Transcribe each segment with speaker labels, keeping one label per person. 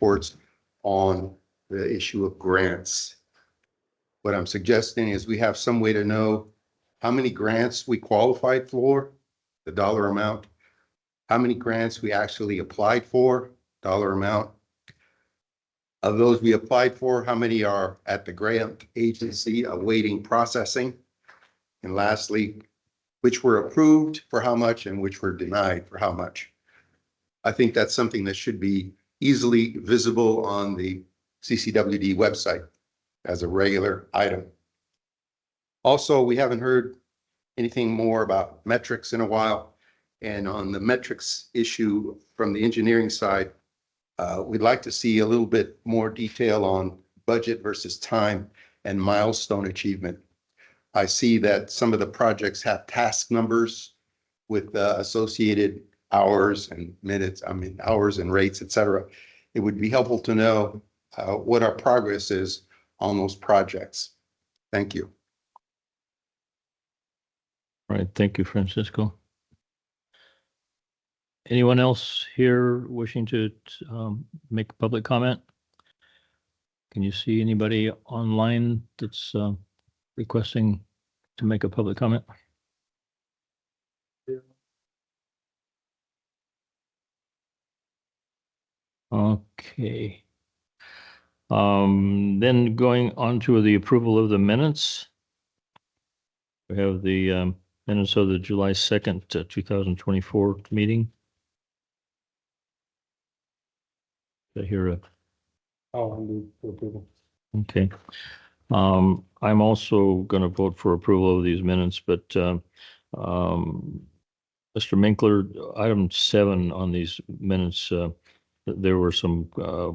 Speaker 1: reports on the issue of grants. What I'm suggesting is we have some way to know how many grants we qualified for, the dollar amount, how many grants we actually applied for, dollar amount. Of those we applied for, how many are at the grant agency awaiting processing? And lastly, which were approved for how much and which were denied for how much? I think that's something that should be easily visible on the CCWD website as a regular item. Also, we haven't heard anything more about metrics in a while. And on the metrics issue from the engineering side, we'd like to see a little bit more detail on budget versus time and milestone achievement. I see that some of the projects have task numbers with associated hours and minutes, hours and rates, et cetera. It would be helpful to know what our progress is on those projects. Thank you.
Speaker 2: All right, thank you, Francisco. Anyone else here wishing to make a public comment? Can you see anybody online that's requesting to make a public comment? Okay. Then going on to the approval of the minutes. We have the minutes of the July 2nd, 2024 meeting. I hear a.
Speaker 3: Oh, I move for approval.
Speaker 2: Okay. I'm also going to vote for approval of these minutes, but Mr. Minkler, item 7 on these minutes, there were some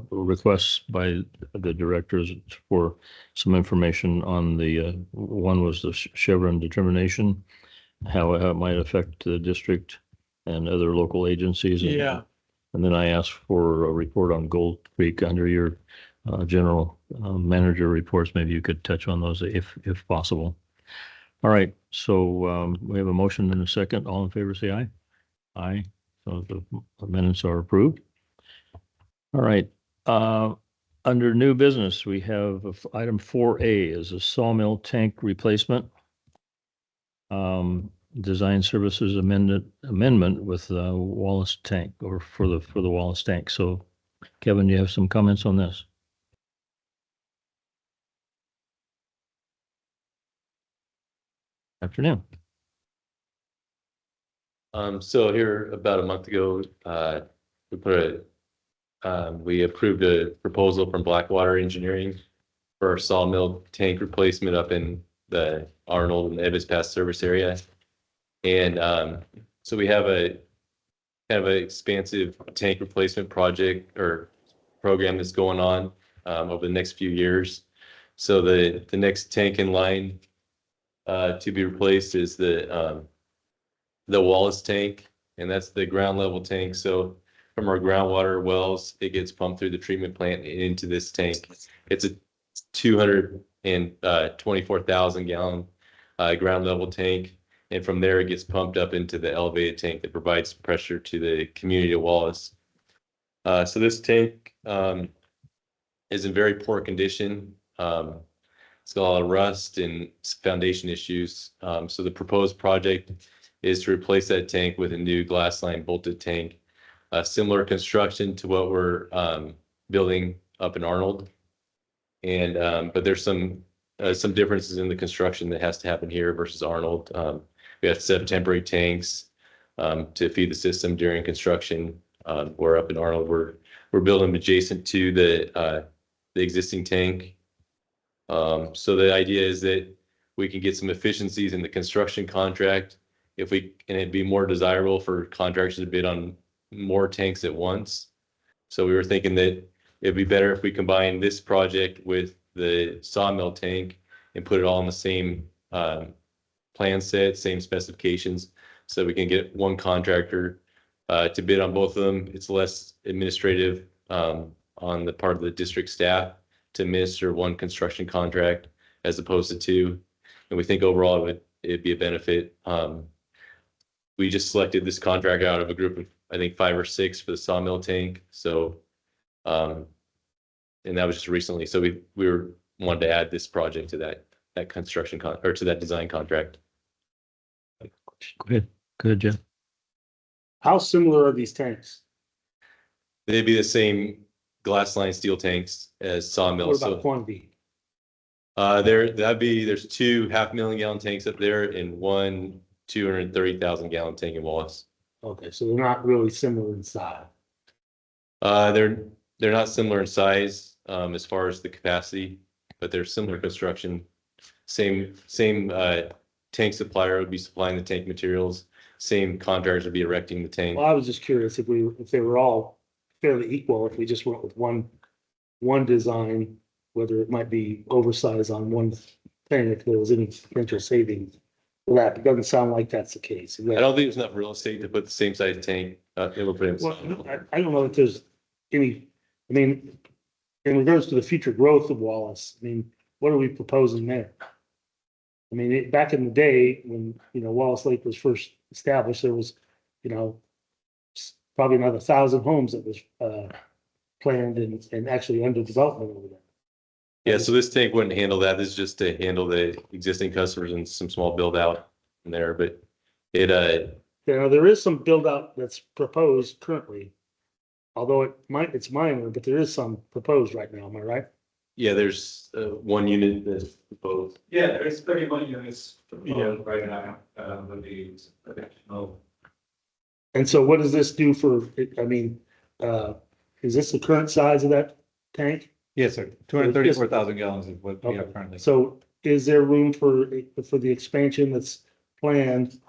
Speaker 2: requests by the directors for some information on the one was the Chevron determination, how it might affect the district and other local agencies.
Speaker 3: Yeah.
Speaker 2: And then I asked for a report on Gold Creek under your general manager reports. Maybe you could touch on those if possible. All right. So we have a motion and a second. All in favor, say aye. Aye. So the minutes are approved. All right. Under new business, we have item 4A is a sawmill tank replacement. Design services amendment with Wallace tank or for the Wallace tank. So Kevin, you have some comments on this? Afternoon.
Speaker 4: So here about a month ago, we approved a proposal from Blackwater Engineering for our sawmill tank replacement up in the Arnold and Ebbets Pass service area. And so we have a kind of an expansive tank replacement project or program that's going on over the next few years. So the next tank in line to be replaced is the Wallace tank, and that's the ground level tank. So from our groundwater wells, it gets pumped through the treatment plant into this tank. It's a 224,000 gallon ground level tank. And from there, it gets pumped up into the elevated tank that provides pressure to the community of Wallace. So this tank is in very poor condition. It's got a lot of rust and foundation issues. So the proposed project is to replace that tank with a new glass line bolted tank, similar construction to what we're building up in Arnold. And but there's some differences in the construction that has to happen here versus Arnold. We have to set up temporary tanks to feed the system during construction. We're up in Arnold. We're building adjacent to the existing tank. So the idea is that we can get some efficiencies in the construction contract and it'd be more desirable for contractors to bid on more tanks at once. So we were thinking that it'd be better if we combine this project with the sawmill tank and put it all in the same plan set, same specifications, so we can get one contractor to bid on both of them. It's less administrative on the part of the district staff to administer one construction contract as opposed to two. And we think overall it'd be a benefit. We just selected this contract out of a group of, I think, 5 or 6 for the sawmill tank. So and that was just recently. So we were wanted to add this project to that construction or to that design contract.
Speaker 2: Go ahead, Jeff.
Speaker 3: How similar are these tanks?
Speaker 4: They'd be the same glass line steel tanks as
Speaker 3: What
Speaker 4: sawmills.
Speaker 3: about
Speaker 4: So
Speaker 3: quantity?
Speaker 4: there's 2 500,000 gallon tanks up there and one 230,000 gallon tank in Wallace.
Speaker 3: Okay, so they're not really similar in size.
Speaker 4: They're not similar in size as far as the capacity, but they're similar construction. Same tank supplier would be supplying the tank materials. Same contractors would be erecting the tank.
Speaker 3: Well, I was just curious if they were all fairly equal, if we just went with one design, whether it might be oversized on one thing, if there was any potential savings for that. It doesn't sound like that's the case.
Speaker 4: I don't think there's enough real estate to put the same size tank. They will put in.
Speaker 3: Well, I don't know if there's any, I mean, in regards to the future growth of Wallace, I mean, what are we proposing there? I mean, back in the day, when, Wallace Lake was first established, there was, probably another 1,000 homes that was, planned and actually under development over there.
Speaker 4: Yeah, so this tank wouldn't handle that. This is just to handle the existing customers and some small build out in there, but
Speaker 3: There is some build out that's proposed currently. Although it's minor, but there is some proposed right now, am I right?
Speaker 4: yeah, there's one unit that's proposed.
Speaker 5: Yeah, there's 31 units proposed right now, with the additional.
Speaker 3: And so what does this do for, I mean, is this the current size of that tank?
Speaker 5: Yes, sir. 234,000 gallons is what we have
Speaker 3: Okay.
Speaker 5: currently.
Speaker 3: So is there room for the expansion that's planned?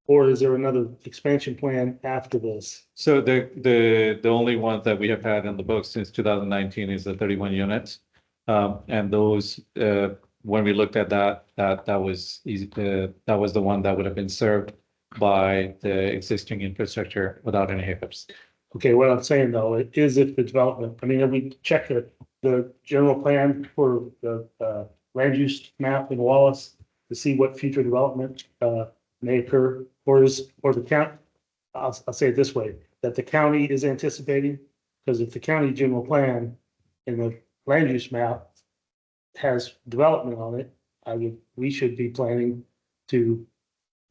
Speaker 3: Or is there another expansion plan after this?
Speaker 5: So the only ones that we have had in the books since 2019 is the 31 units. And those, when we looked at that was easy, that was the one that would have been served by the existing infrastructure without any hiccups.
Speaker 3: Okay, what I'm saying though, is if the development, I mean, have we checked the general plan for the land use map in Wallace to see what future development may occur, or the county, I'll say it this way, that the county is anticipating, because if the county general plan in the land use map has development on it, we should be planning to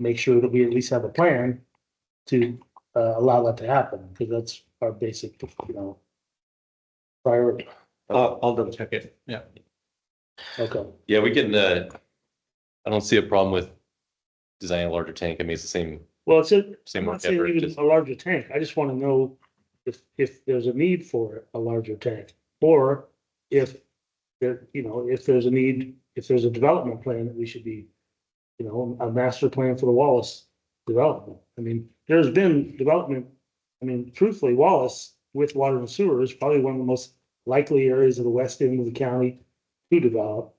Speaker 3: make sure that we at least have a plan to allow that to happen, because that's our basic, priority.
Speaker 5: I'll double check it. Yeah.
Speaker 3: Okay.
Speaker 4: Yeah, we can, I don't see a problem with designing a larger tank. I mean, it's the same
Speaker 3: Well, I'm
Speaker 4: work
Speaker 3: not saying
Speaker 4: effort.
Speaker 3: even
Speaker 4: Just,
Speaker 3: a larger tank. I just want to know if there's a need for a larger tank, or if if there's a need, if there's a development plan that we should be, a master plan for the Wallace development. I mean, there's been development. I mean, truthfully, Wallace with water and sewer is probably one of the most likely areas of the west end of the county to develop.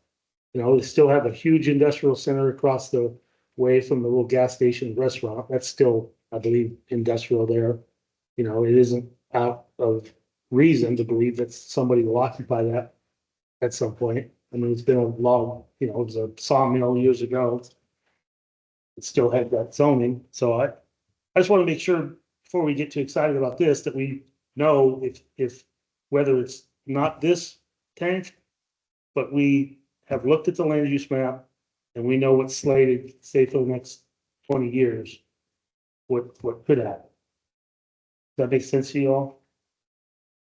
Speaker 3: They still have a huge industrial center across the way from the little gas station restaurant. That's still, I believe, industrial there. It isn't out of reason to believe that somebody will occupy that at some point. I mean, it's been a long, it was a sawmill years ago. It still had that zoning. So I just want to make sure before we get too excited about this, that we know if whether it's not this tank, but we have looked at the land use map and we know what's slated, say, for the next 20 years, what could happen. Does that make sense to you all?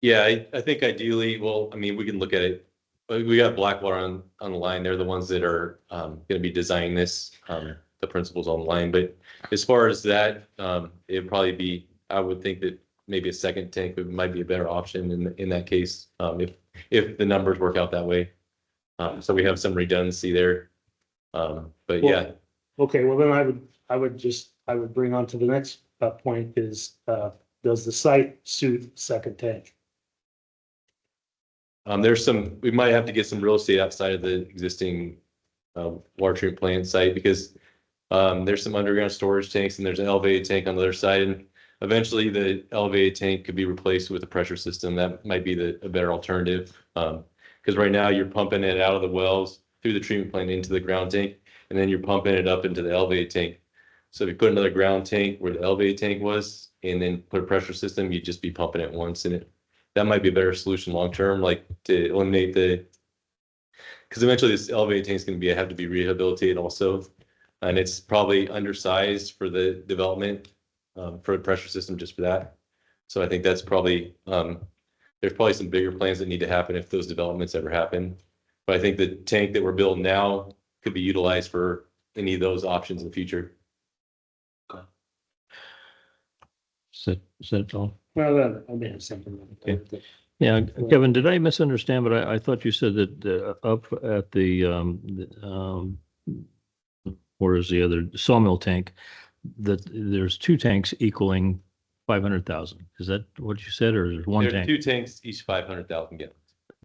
Speaker 4: yeah, I think ideally, well, I mean, we can look at it. We got Blackwater on the line. They're the ones that are going to be designing this, the principals on the line. But as far as that, it'd probably be, I would think that maybe a second tank might be a better option in that case, if the numbers work out that way. So we have some redundancy there. But yeah,
Speaker 3: Okay, well then I would bring on to the next point is, does the site suit second tank?
Speaker 4: we might have to get some real estate outside of the existing water treatment plant site, because there's some underground storage tanks and there's an elevated tank on the other side. And eventually the elevated tank could be replaced with a pressure system. That might be a better alternative. Because right now you're pumping it out of the wells through the treatment plant into the ground tank, and then you're pumping it up into the elevated tank. So if you put another ground tank where the elevated tank was, and then put a pressure system, you'd just be pumping it once, and that might be a better solution long-term, like to eliminate because eventually this elevated tank is going to have to be rehabilitated also. And it's probably undersized for the development, for the pressure system, just for that. So I think that's probably, there's probably some bigger plans that need to happen if those developments ever happen. But I think the tank that we're building now could be utilized for any of those options in the future.
Speaker 2: Is that all?
Speaker 3: Well, I may have something.
Speaker 2: Okay. Yeah, Kevin, did I misunderstand? But I thought you said that up at where is the other sawmill tank, that there's two tanks equaling 500,000. Is that what you said, or is there one
Speaker 4: There are
Speaker 2: tank?
Speaker 4: 2 tanks, each 500,000 gallons.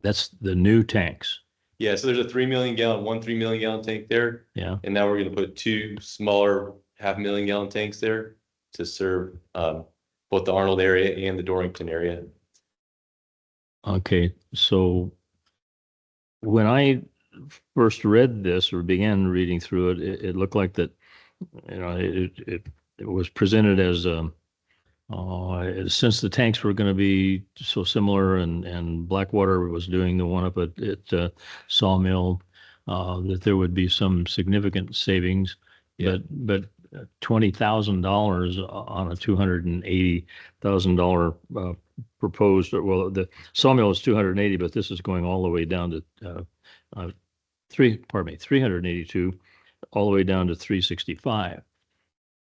Speaker 2: That's the new tanks.
Speaker 4: Yeah, so there's a 3 million gallon, one 3 million gallon tank there.
Speaker 2: Yeah.
Speaker 4: And now we're going to put 2 smaller 500,000 gallon tanks there to serve both the Arnold area and the Dorrington area.
Speaker 2: Okay, so when I first read this or began reading through it, it looked like that, you know, it was presented as since the tanks were going to be so similar, and Blackwater was doing the one up at Sawmill, that there would be some significant savings.
Speaker 4: Yeah.
Speaker 2: But $20,000 on a $280,000 proposed, well, the Sawmill is 280, but this is going all the way down to 382, all the way down to 365.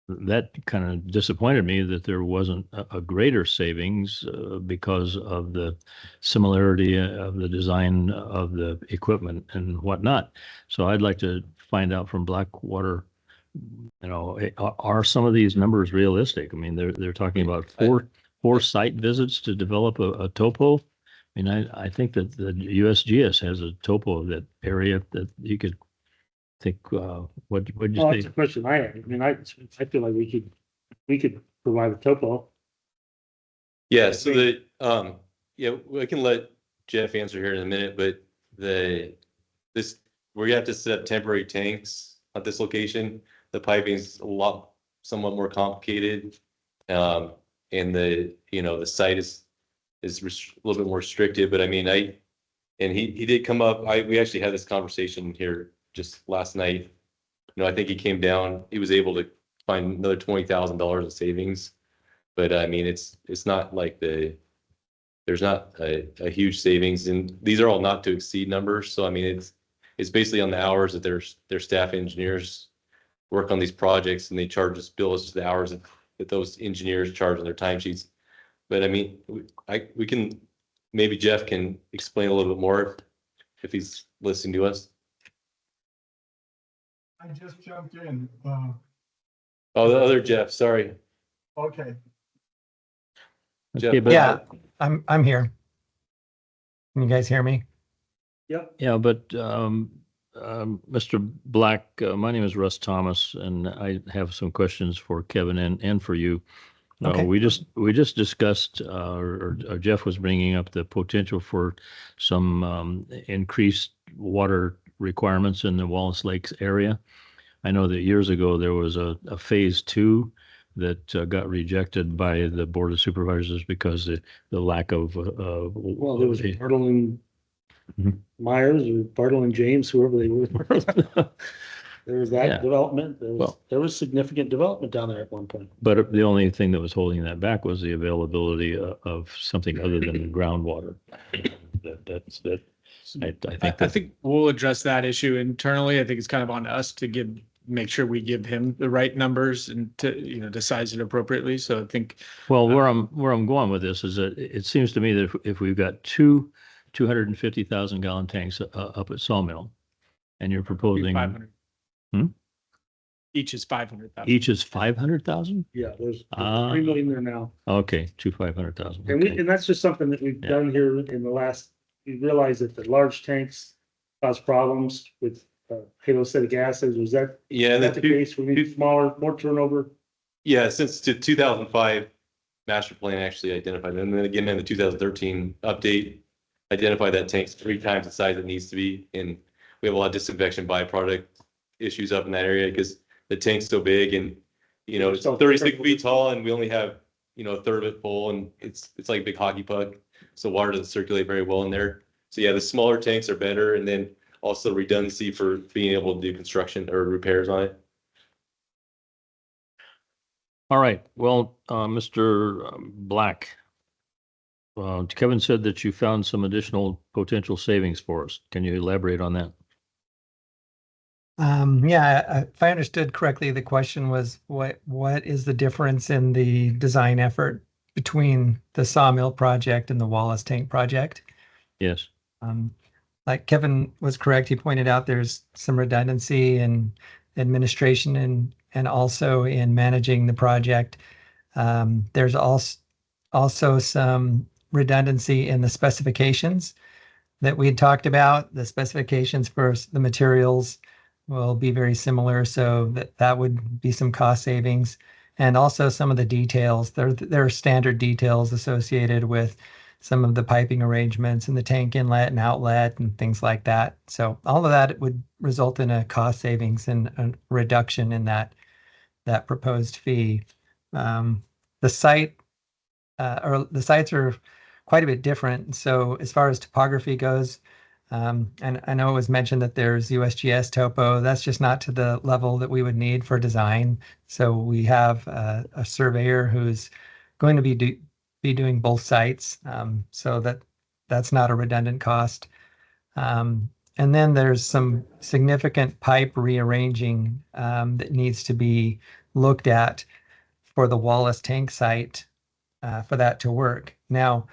Speaker 2: That kind of disappointed me that there wasn't a greater savings because of the similarity of the design of the equipment and whatnot. So I'd like to find out from Blackwater, you know, are some of these numbers realistic? I mean, they're talking about four site visits to develop a topo. I mean, I think that the USGS has a topo of that area that you could think, what'd you
Speaker 3: Well,
Speaker 2: say?
Speaker 3: that's a question I had. I mean, I feel like we could provide a topo.
Speaker 4: Yeah, so yeah, I can let Jeff answer here in a minute, but we're gonna have to set up temporary tanks at this location. The piping is somewhat more complicated. And the site is a little bit more restricted, but I mean, he did come up, we actually had this conversation here just last night. I think he came down, he was able to find another $20,000 in savings. But I mean, it's not like there's not a huge savings, and these are all not to exceed numbers. So I mean, it's basically on the hours that their staff engineers work on these projects, and they charge us bills to the hours that those engineers charge on their timesheets. But I mean, we can, maybe Jeff can explain a little bit more if he's listening to us.
Speaker 6: I just jumped in.
Speaker 4: Oh, the other Jeff, sorry.
Speaker 6: Okay.
Speaker 4: Jeff.
Speaker 2: Okay, but
Speaker 7: Yeah, I'm here. Can you guys hear me?
Speaker 3: Yep.
Speaker 2: yeah, but Mr. Black, my name is Russ Thomas, and I have some questions for Kevin and for you.
Speaker 7: Okay.
Speaker 2: We just discussed, or Jeff was bringing up the potential for some increased water requirements in the Wallace Lakes area. I know that years ago there was a phase 2 that got rejected by the Board of Supervisors because the lack of
Speaker 3: Well, there was Bartle and
Speaker 2: Mhm.
Speaker 3: Myers or Bartle and James, whoever they were. There was that
Speaker 2: Yeah.
Speaker 3: development.
Speaker 2: Well-
Speaker 3: There was significant development down there at one point.
Speaker 2: But the only thing that was holding that back was the availability of something other than groundwater.
Speaker 8: I think we'll address that issue internally. I think it's kind of on us to make sure we give him the right numbers and to size it appropriately. So I think,
Speaker 2: Well, where I'm going with this is that it seems to me that if we've got two 250,000 gallon tanks up at Sawmill, and you're proposing
Speaker 8: 500.
Speaker 2: Hmm?
Speaker 8: Each is 500,000.
Speaker 2: each is 500,000?
Speaker 3: Yeah, there's
Speaker 2: Ah.
Speaker 3: 3 million there now.
Speaker 2: Okay, 500,000.
Speaker 3: And
Speaker 2: Okay.
Speaker 3: and that's just something that we've
Speaker 2: Yeah.
Speaker 3: done here in the last, we realized that the large tanks cause problems with haloacidic acids. Was that,
Speaker 4: Yeah,
Speaker 3: is that the
Speaker 4: the
Speaker 3: case? We need smaller, more turnover.
Speaker 4: Yeah, since 2005 master plan actually identified, and then again in the 2013 update, identified that tank's 3 times the size it needs to be. And we have a lot of disinfection byproduct issues up in that area because the tank's so big, and it's
Speaker 3: So-
Speaker 4: 36 feet tall, and we only have a third of it full, and it's like a big hockey puck. So water doesn't circulate very well in there. So yeah, the smaller tanks are better, and then also redundancy for being able to do construction or repairs on it.
Speaker 2: All right, well, Mr. Black, Kevin said that you found some additional potential savings for us. Can you elaborate on that?
Speaker 7: Yeah, if I understood correctly, the question was what is the difference in the design effort between the sawmill project and the Wallace tank project?
Speaker 2: Yes.
Speaker 7: Like Kevin was correct, he pointed out there's some redundancy in administration and also in managing the project. There's also some redundancy in the specifications that we had talked about. The specifications for the materials will be very similar, so that would be some cost savings. And also some of the details, there are standard details associated with some of the piping arrangements and the tank inlet and outlet and things like that. So all of that would result in a cost savings and a reduction in that proposed fee. The sites are quite a bit different. So as far as topography goes, and I know it was mentioned that there's USGS topo. That's just not to the level that we would need for design. So we have a surveyor who's going to be doing both sites, so that's not a redundant cost. And then there's some significant pipe rearranging that needs to be looked at for the Wallace tank site for that to work. Now,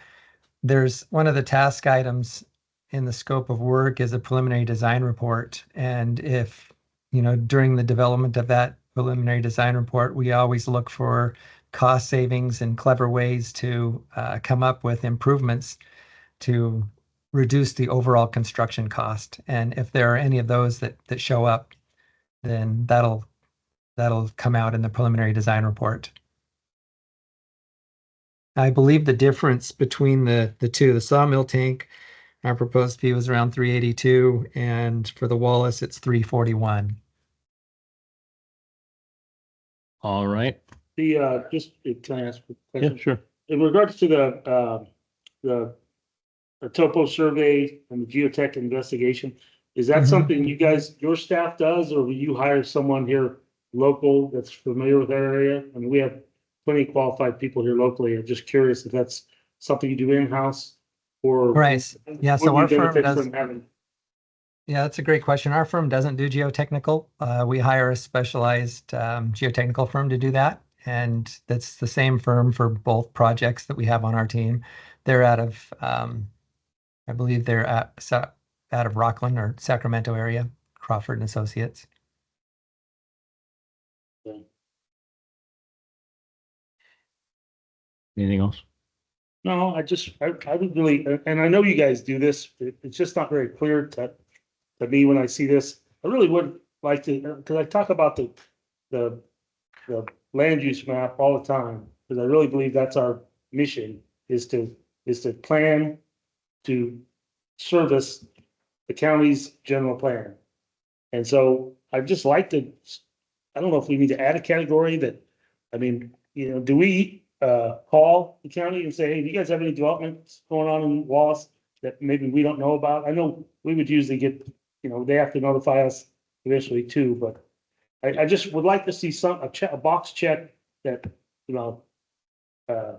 Speaker 7: there's one of the task items in the scope of work is a preliminary design report. And if, during the development of that preliminary design report, we always look for cost savings and clever ways to come up with improvements to reduce the overall construction cost. And if there are any of those that show up, then that'll come out in the preliminary design report. I believe the difference between the two, the sawmill tank, our proposed fee was around 382, and for the Wallace, it's 341.
Speaker 2: All right.
Speaker 3: Just, can I ask a
Speaker 2: Yeah,
Speaker 3: question?
Speaker 2: sure.
Speaker 3: In regards to the topo survey and the geotech investigation, is that
Speaker 7: Mhm.
Speaker 3: something you guys, your staff does, or will you hire someone here local that's familiar with that area? I mean, we have plenty of qualified people here locally. I'm just curious if that's something you do in-house or.
Speaker 7: Right. Yeah, so
Speaker 3: would we
Speaker 7: our firm
Speaker 3: benefit
Speaker 7: does.
Speaker 3: from having-
Speaker 7: Yeah, that's a great question. Our firm doesn't do geotechnical. We hire a specialized geotechnical firm to do that. And that's the same firm for both projects that we have on our team. They're out of, I believe they're out of Rockland or Sacramento area, Crawford and Associates.
Speaker 2: Anything else?
Speaker 3: No, I would really, and I know you guys do this, it's just not very clear to me when I see this. I really would like to, because I talk about the land use map all the time, because I really believe that's our mission, is to plan to service the county's general plan. And so I'd just like to, I don't know if we need to add a category that, I mean, do we call the county and say, hey, do you guys have any developments going on in Wallace that maybe we don't know about? I know we would usually get, they have to notify us eventually too, but I just would like to see a box check that, that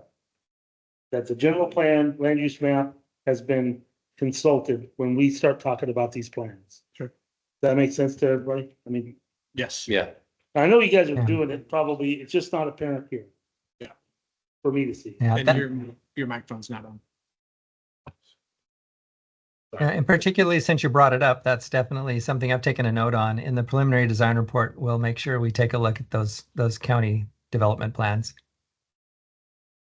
Speaker 3: the general plan, land use map has been consulted when we start talking about these plans.
Speaker 8: Sure.
Speaker 3: Does that make sense to everybody? I mean,
Speaker 8: Yes.
Speaker 4: Yeah.
Speaker 3: I know you guys are
Speaker 7: Yeah.
Speaker 3: doing it, probably, it's just not apparent here.
Speaker 8: Yeah.
Speaker 3: For me to see.
Speaker 7: Yeah,
Speaker 8: And your microphone's not on.
Speaker 7: and particularly since you brought it up, that's definitely something I've taken a note on. In the preliminary design report, we'll make sure we take a look at those county development plans.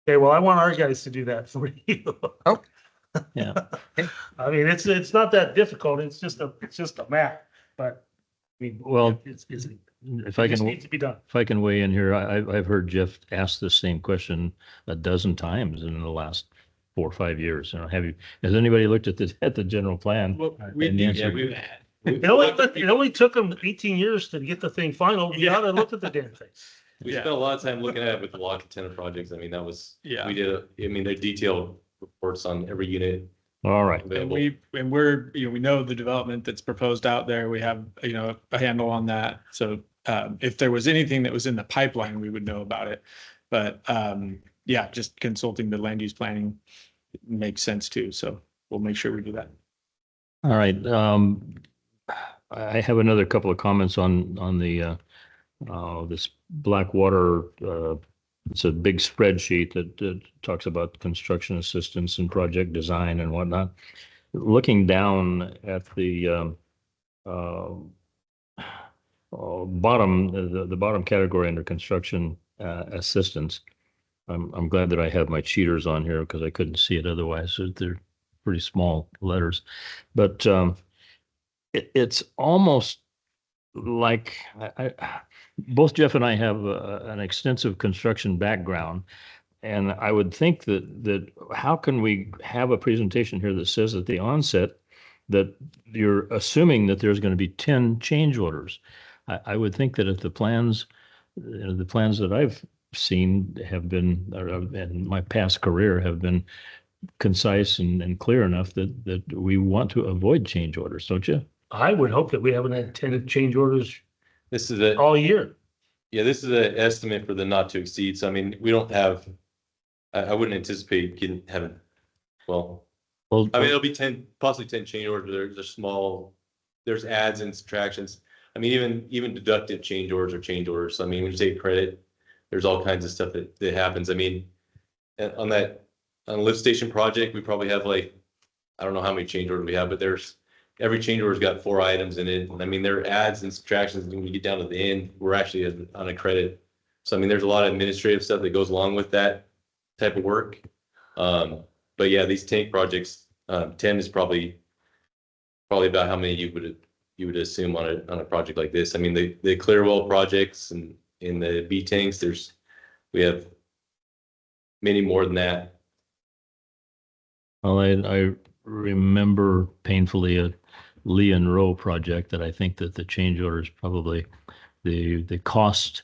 Speaker 3: Okay, well, I want our guys to do that for you.
Speaker 7: Oh.
Speaker 2: Yeah.
Speaker 3: I mean, it's not that difficult, it's just a map, but, I mean,
Speaker 2: Well,
Speaker 3: it's,
Speaker 2: If I
Speaker 3: it just
Speaker 2: can,
Speaker 3: needs to be done.
Speaker 2: if I can weigh in here, I've heard Jeff ask the same question a dozen times in the last 4 or 5 years. Has anybody looked at the general plan?
Speaker 8: Well,
Speaker 2: And the answer-
Speaker 3: It only took them 18 years to get the thing final, you ought to look at the damn thing.
Speaker 4: We
Speaker 8: Yeah.
Speaker 4: spent a lot of time looking at it with the lock tenant projects. I mean, that was,
Speaker 8: Yeah.
Speaker 4: we did, I mean, they're detailed reports on every unit
Speaker 2: All right.
Speaker 8: And
Speaker 4: available.
Speaker 8: we're, we know the development that's proposed out there. We have, a handle on that. So if there was anything that was in the pipeline, we would know about it. But yeah, just consulting the land use planning makes sense too. So we'll make sure we do that.
Speaker 2: All right. I have another couple of comments on the this Blackwater. It's a big spreadsheet that talks about construction assistance and project design and whatnot. Looking down at the bottom, the bottom category under construction assistance. I'm glad that I have my cheaters on here because I couldn't see it otherwise. So they're pretty small letters, but it's almost like both Jeff and I have an extensive construction background, and I would think that how can we have a presentation here that says at the onset that you're assuming that there's going to be 10 change orders? I would think that if the plans, the plans that I've seen have been, or in my past career, have been concise and clear enough that we want to avoid change orders, don't you?
Speaker 3: I would hope that we haven't had 10 change orders
Speaker 4: This is a,
Speaker 3: all year.
Speaker 4: yeah, this is an estimate for the not to exceed. So I mean, we don't have, I wouldn't anticipate having, well,
Speaker 2: Well,
Speaker 4: I mean, it'll be 10, possibly 10 change orders. There's small, there's adds and subtractions. I mean, even deductive change orders or change orders. So, I mean, when you take credit, there's all kinds of stuff that happens. I mean, on a lift station project, we probably have like, I don't know how many change orders we have, but every change order's got 4 items in it. I mean, there are adds and subtractions. When we get down to the end, we're actually on a credit. So, I mean, there's a lot of administrative stuff that goes along with that type of work. But yeah, these tank projects, 10 is probably about how many you would assume on a project like this. I mean, the Clearwell projects and in the B tanks, we have many more than that.
Speaker 2: Well, I remember painfully a Lee and Rowe project that I think that the change orders probably the cost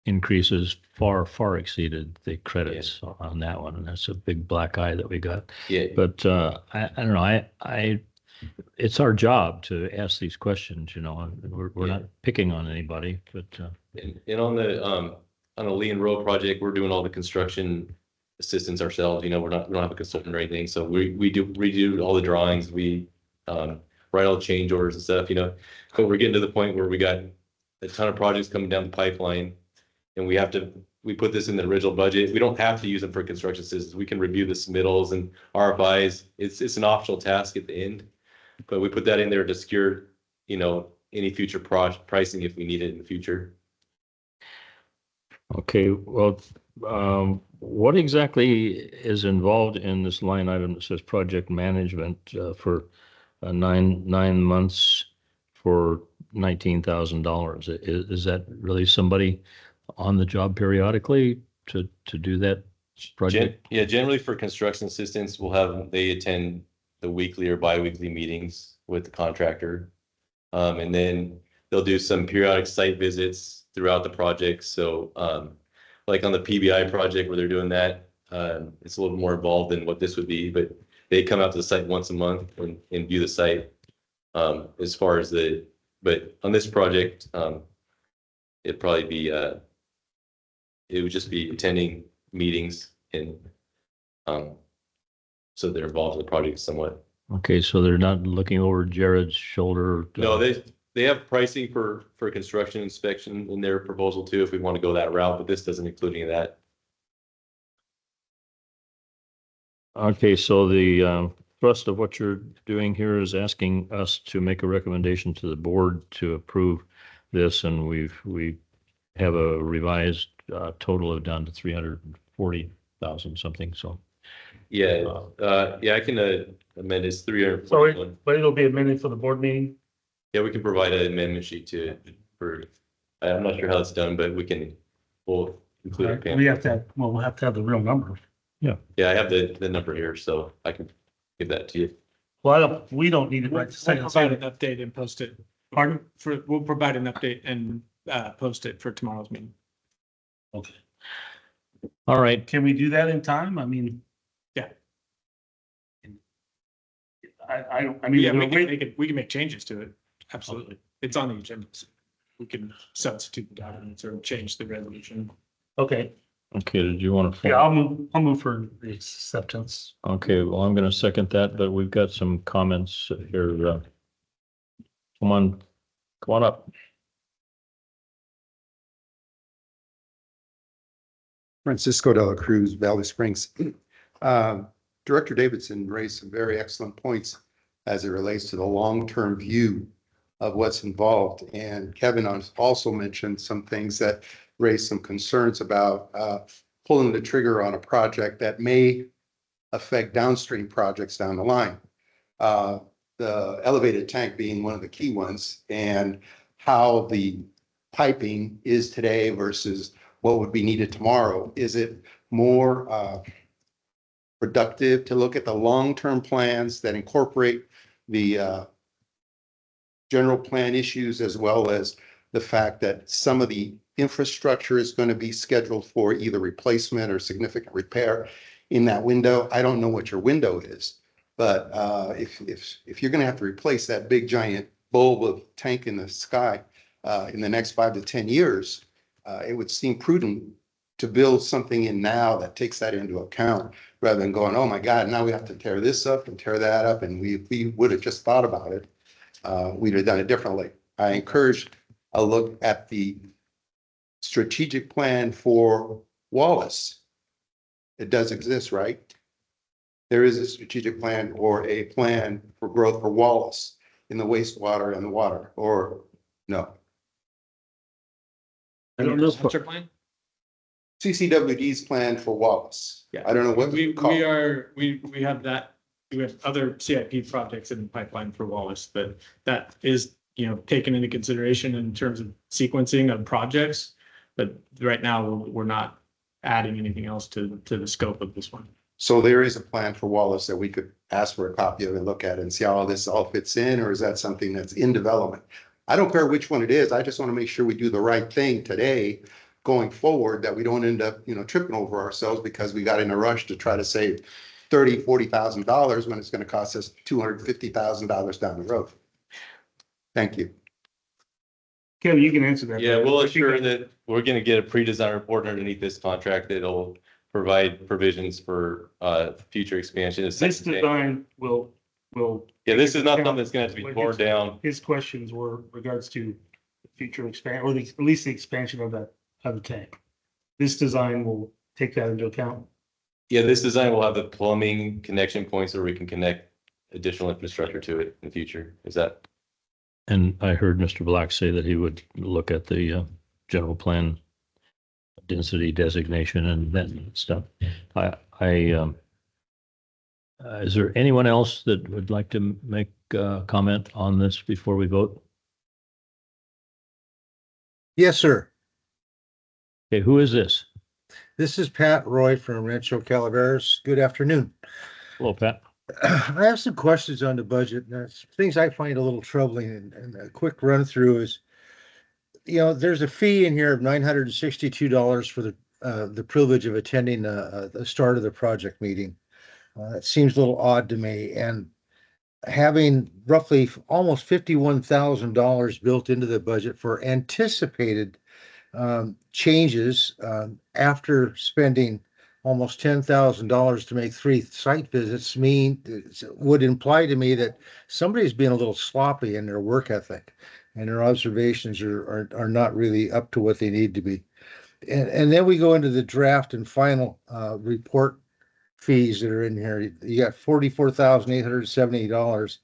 Speaker 2: increases far exceeded the credits on that one, and that's a big black eye that we got.
Speaker 4: Yeah.
Speaker 2: But I don't know. I it's our job to ask these questions. We're not picking on anybody, but
Speaker 4: And on a Lee and Rowe project, we're doing all the construction assistance ourselves. We don't have a consultant or anything. So we redo all the drawings. We write all the change orders and stuff, but we're getting to the point where we got a ton of projects coming down the pipeline and we put this in the original budget. We don't have to use them for construction assistance. We can review the submittals and RFIs. It's an optional task at the end, but we put that in there to secure, any future pricing if we need it in the future.
Speaker 2: okay. Well, what exactly is involved in this line item that says project management for 9 months for $19,000? Is that really somebody on the job periodically to do that project?
Speaker 4: Yeah, generally for construction assistance, they attend the weekly or bi-weekly meetings with the contractor. And then they'll do some periodic site visits throughout the project. So like on the PBI project where they're doing that, it's a little more involved than what this would be, but they come out to the site once a month and view the site. But on this project, it'd probably be, it would just be attending meetings and so they're involved in the project somewhat.
Speaker 2: Okay, so they're not looking over Jared's shoulder.
Speaker 4: No, they have pricing for construction inspection in their proposal too, if we want to go that route, but this doesn't include any of that.
Speaker 2: Okay, so the thrust of what you're doing here is asking us to make a recommendation to the board to approve this, and we have a revised total of down to 340,000 something. So
Speaker 4: Yeah, I can amend this
Speaker 3: So,
Speaker 4: 341.
Speaker 3: but it'll be amended for the board meeting.
Speaker 4: Yeah, we can provide an amendment sheet I'm not sure how it's done, but we'll include a
Speaker 3: We
Speaker 4: pamphlet.
Speaker 3: we'll have to have the real number.
Speaker 4: Yeah, I have the number here, so I can give that to you.
Speaker 3: Well, we don't need it right to
Speaker 8: We'll
Speaker 3: say.
Speaker 8: provide an update and post it.
Speaker 3: Pardon?
Speaker 8: We'll provide an update and post it for tomorrow's meeting.
Speaker 3: Okay.
Speaker 2: All right.
Speaker 3: Can we do that in time? I mean.
Speaker 8: Yeah.
Speaker 3: I mean,
Speaker 8: Yeah,
Speaker 3: we're
Speaker 8: we can
Speaker 3: wait-
Speaker 8: make it, we can make changes to it. Absolutely. It's on the agenda. We can substitute the documents or change the resolution.
Speaker 3: okay,
Speaker 2: Okay, did you want to?
Speaker 3: yeah, I'll move for the acceptance.
Speaker 2: Okay, well, I'm gonna second that, but we've got some comments here. Come on up.
Speaker 1: Francisco de la Cruz, Valley Springs. Director Davidson raised some very excellent points as it relates to the long-term view of what's involved. And Kevin also mentioned some things that raised some concerns about pulling the trigger on a project that may affect downstream projects down the line. The elevated tank being one of the key ones, and how the piping is today versus what would be needed tomorrow. Is it more productive to look at the long-term plans that incorporate the general plan issues, as well as the fact that some of the infrastructure is going to be scheduled for either replacement or significant repair in that window? I don't know what your window is, but if you're going to have to replace that big giant bulb of tank in the sky in the next 5 to 10 years, it would seem prudent to build something in now that takes that into account, rather than going, oh my God, now we have to tear this up and tear that up. And we would have just thought about it. We'd have done it differently. I encourage a look at the strategic plan for Wallace. It does exist, right? There is a strategic plan or a plan for growth for Wallace in the wastewater and the water, or no?
Speaker 3: I don't know.
Speaker 8: Master plan?
Speaker 1: CCWD's plan for Wallace.
Speaker 8: Yeah.
Speaker 1: I don't know what
Speaker 8: We
Speaker 1: it's called.
Speaker 8: we have that, we have other CIP projects in the pipeline for Wallace, but that is, taken into consideration in terms of sequencing of projects. But right now, we're not adding anything else to the scope of this one.
Speaker 1: So there is a plan for Wallace that we could ask for a copy of and look at and see how this all fits in, or is that something that's in development? I don't care which one it is. I just want to make sure we do the right thing today going forward, that we don't end up, tripping over ourselves because we got in a rush to try to save $30,000-$40,000 when it's going to cost us $250,000 down the road. Thank you.
Speaker 3: Kevin, you can answer that.
Speaker 4: Yeah, we'll assure that we're gonna get a pre-design report underneath this contract. It'll provide provisions for future expansion.
Speaker 3: This design will.
Speaker 4: Yeah, this is not something that's gonna have to be torn down.
Speaker 3: His questions were regards to future expand, or at least the expansion of the tank. This design will take that into account.
Speaker 4: Yeah, this design will have the plumbing connection points where we can connect additional infrastructure to it in the future. Is that?
Speaker 2: And I heard Mr. Black say that he would look at the general plan density designation and that stuff. Is there anyone else that would like to make a comment on this before we vote?
Speaker 9: Yes, sir.
Speaker 2: Okay, who is this?
Speaker 9: This is Pat Roy from Rancho Calaveras. Good afternoon.
Speaker 2: Hello, Pat.
Speaker 9: I have some questions on the budget. And there's things I find a little troubling, and a quick run through is, there's a fee in here of $962 for the privilege of attending the start of the project meeting. That seems a little odd to me, and having roughly almost $51,000 built into the budget for anticipated changes after spending almost $10,000 to make 3 site visits would imply to me that somebody's being a little sloppy in their work ethic, and their observations are not really up to what they need to be. And then we go into the draft and final report fees that are in here. You got $44,870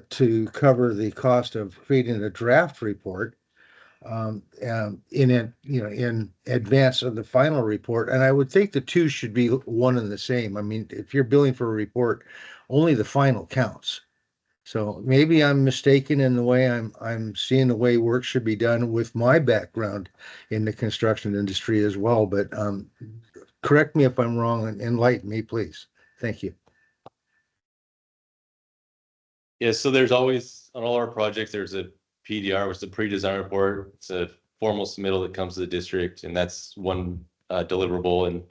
Speaker 9: to cover the cost of creating a draft report in advance of the final report. And I would think the two should be one and the same. I mean, if you're billing for a report, only the final counts. So maybe I'm mistaken in the way I'm seeing the way work should be done with my background in the construction industry as well. But correct me if I'm wrong and enlighten me, please. Thank you.
Speaker 4: Yeah, so there's always, on all our projects, there's a PDR, which is a pre-design report. It's a formal submittal that comes to the district, and that's one deliverable, and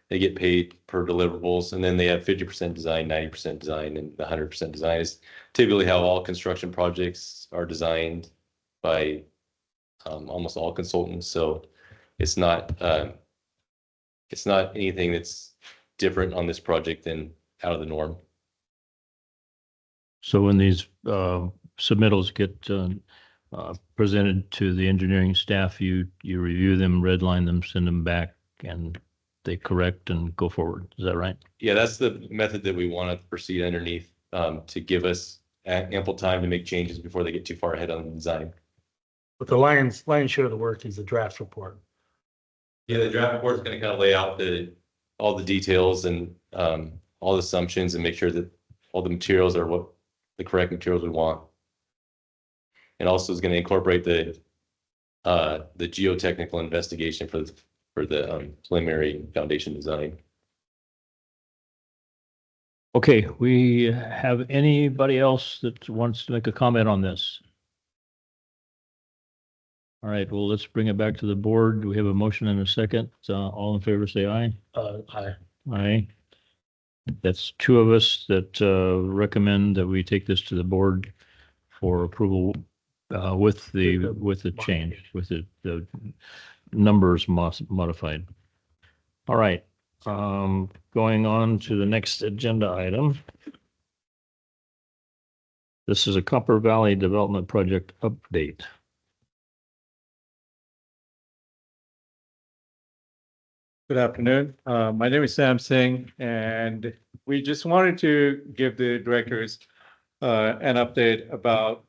Speaker 4: they get paid per deliverables. And then they have 50% design, 90% design, and 100% design is typically how all construction projects are designed by almost all consultants. So it's not anything that's different on this project than out of the norm.
Speaker 2: So when these submittals get presented to the engineering staff, you review them, redline them, send them back, and they correct and go forward. Is that right?
Speaker 4: Yeah, that's the method that we want to proceed underneath, to give us ample time to make changes before they get too far ahead on the design.
Speaker 3: But the lion's share of the work is the draft report.
Speaker 4: Yeah, the draft report is going to kind of lay out all the details and all the assumptions and make sure that all the materials are what the correct materials we want. And also is going to incorporate the geotechnical investigation for the preliminary foundation design.
Speaker 2: Okay, we have anybody else that wants to make a comment on this? All right, well, let's bring it back to the board. Do we have a motion and a second? All in favor, say aye.
Speaker 3: Aye.
Speaker 2: Aye. That's two of us that recommend that we take this to the board for approval with the change, with the numbers modified. All right, going on to the next agenda item. This is a Copper Valley Development Project update.
Speaker 5: Good afternoon. My name is Sam Singh, and we just wanted to give the directors an update about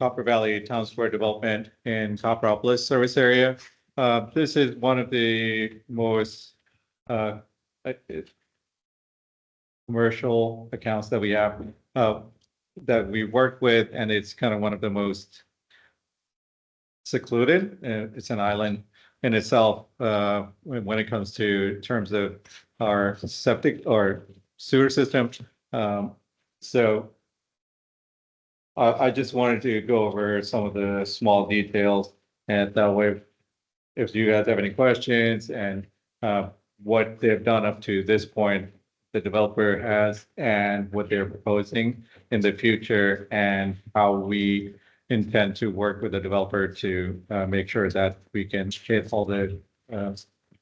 Speaker 5: Copper Valley Town Square development in Copperopolis service area. This is one of the most commercial accounts that we have that we work with, and it's kind of one of the most secluded. It's an island in itself when it comes to terms of our septic or sewer system. So I just wanted to go over some of the small details, and that way, if you guys have any questions and what they've done up to this point, the developer has, and what they're proposing in the future, and how we intend to work with the developer to make sure that we can hit all the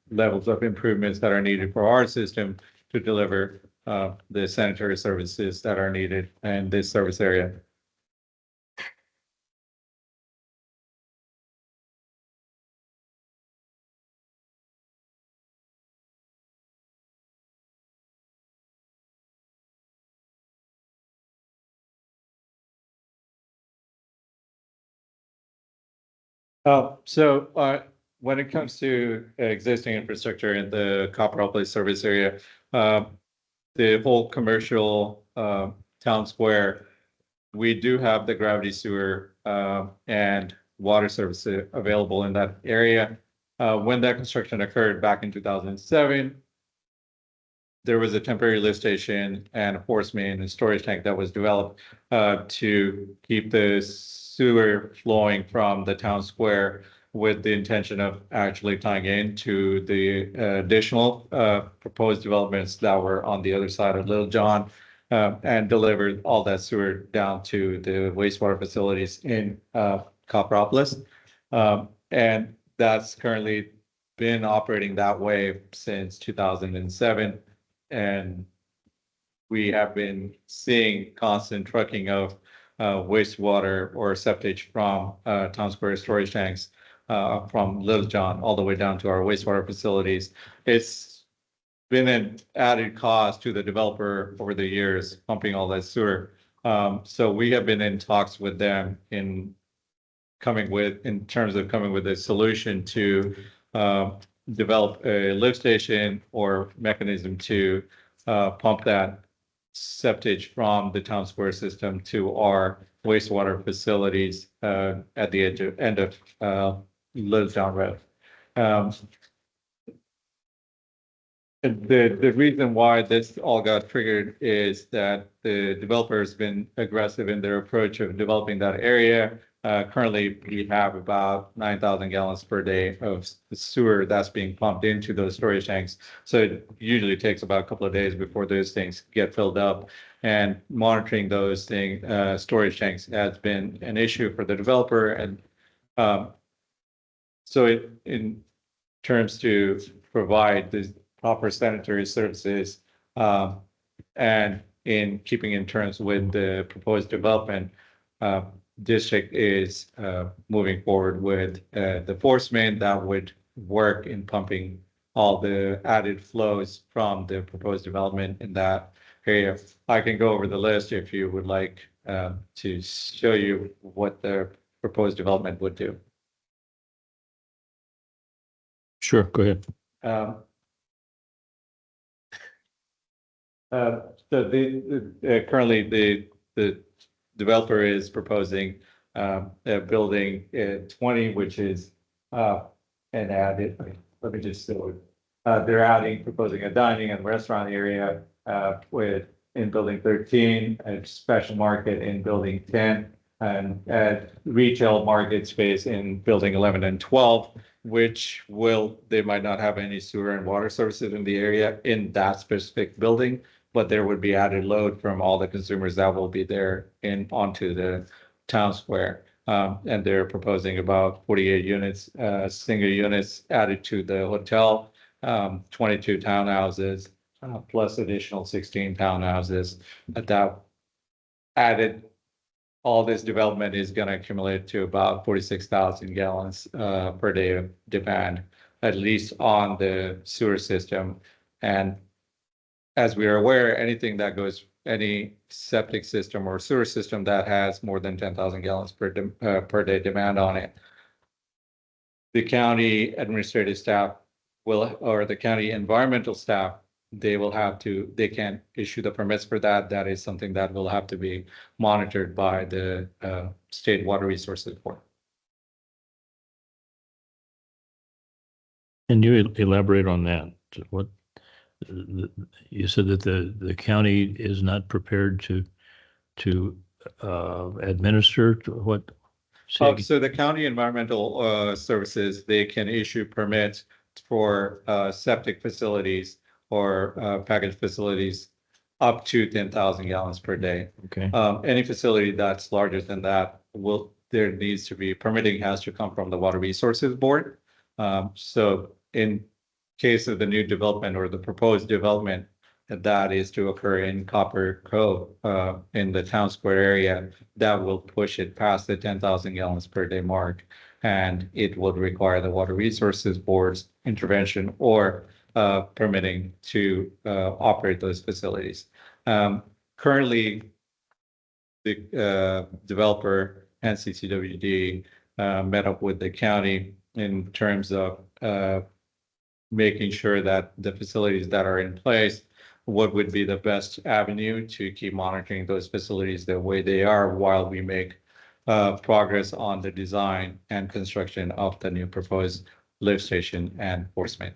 Speaker 5: levels of improvements that are needed for our system to deliver the sanitary services that are needed in this service area. When it comes to existing infrastructure in the Copperopolis service area, the whole commercial town square, we do have the gravity sewer and water service available in that area. When that construction occurred back in 2007, there was a temporary lift station and a force main and storage tank that was developed to keep the sewer flowing from the town square, with the intention of actually tying into the additional proposed developments that were on the other side of Little John, and delivered all that sewer down to the wastewater facilities in Copperopolis. And that's currently been operating that way since 2007. And we have been seeing constant trucking of wastewater or septage from town square storage tanks from Little John all the way down to our wastewater facilities. It's been an added cost to the developer over the years, pumping all that sewer. So we have been in talks with them in terms of coming with a solution to develop a lift station or mechanism to pump that septage from the town square system to our wastewater facilities at the end of Little John Road. The reason why this all got triggered is that the developer has been aggressive in their approach of developing that area. Currently, we have about 9,000 gallons per day of sewer that's being pumped into those storage tanks. So it usually takes about a couple of days before those things get filled up. And monitoring those storage tanks has been an issue for the developer. And so in terms to provide the proper sanitary services, and in keeping in terms with the proposed development, district is moving forward with the force main that would work in pumping all the added flows from the proposed development in that area. I can go over the list if you would like to show you what the proposed development would do.
Speaker 2: Sure, go ahead.
Speaker 5: So currently the developer is proposing building 20, which is and added. Let me just show it. They're proposing a dining and restaurant area in building 13, a special market in building 10, and retail market space in building 11 and 12, which they might not have any sewer and water services in the area in that specific building, but there would be added load from all the consumers that will be there onto the town square. And they're proposing about 48 units, single units added to the hotel, 22 townhouses, plus additional 16 townhouses. That added, all this development is going to accumulate to about 46,000 gallons per day of demand, at least on the sewer system. And as we are aware, any septic system or sewer system that has more than 10,000 gallons per day demand on it, the county administrative staff or the county environmental staff, they can't issue the permits for that. That is something that will have to be monitored by the State Water Resources Board.
Speaker 2: Can you elaborate on that? What you said that the county is not prepared to administer what?
Speaker 5: So the county environmental services, they can issue permits for septic facilities or package facilities up to 10,000 gallons per day.
Speaker 2: Okay.
Speaker 5: Any facility that's larger than that there needs to be permitting has to come from the Water Resources Board. So in case of the new development or the proposed development that is to occur in Copper Cove in the town square area, that will push it past the 10,000 gallons per day mark, and it would require the Water Resources Board's intervention or permitting to operate those facilities. Currently, the developer and CCWD met up with the county in terms of making sure that the facilities that are in place, what would be the best avenue to keep monitoring those facilities the way they are while we make progress on the design and construction of the new proposed lift station and force main.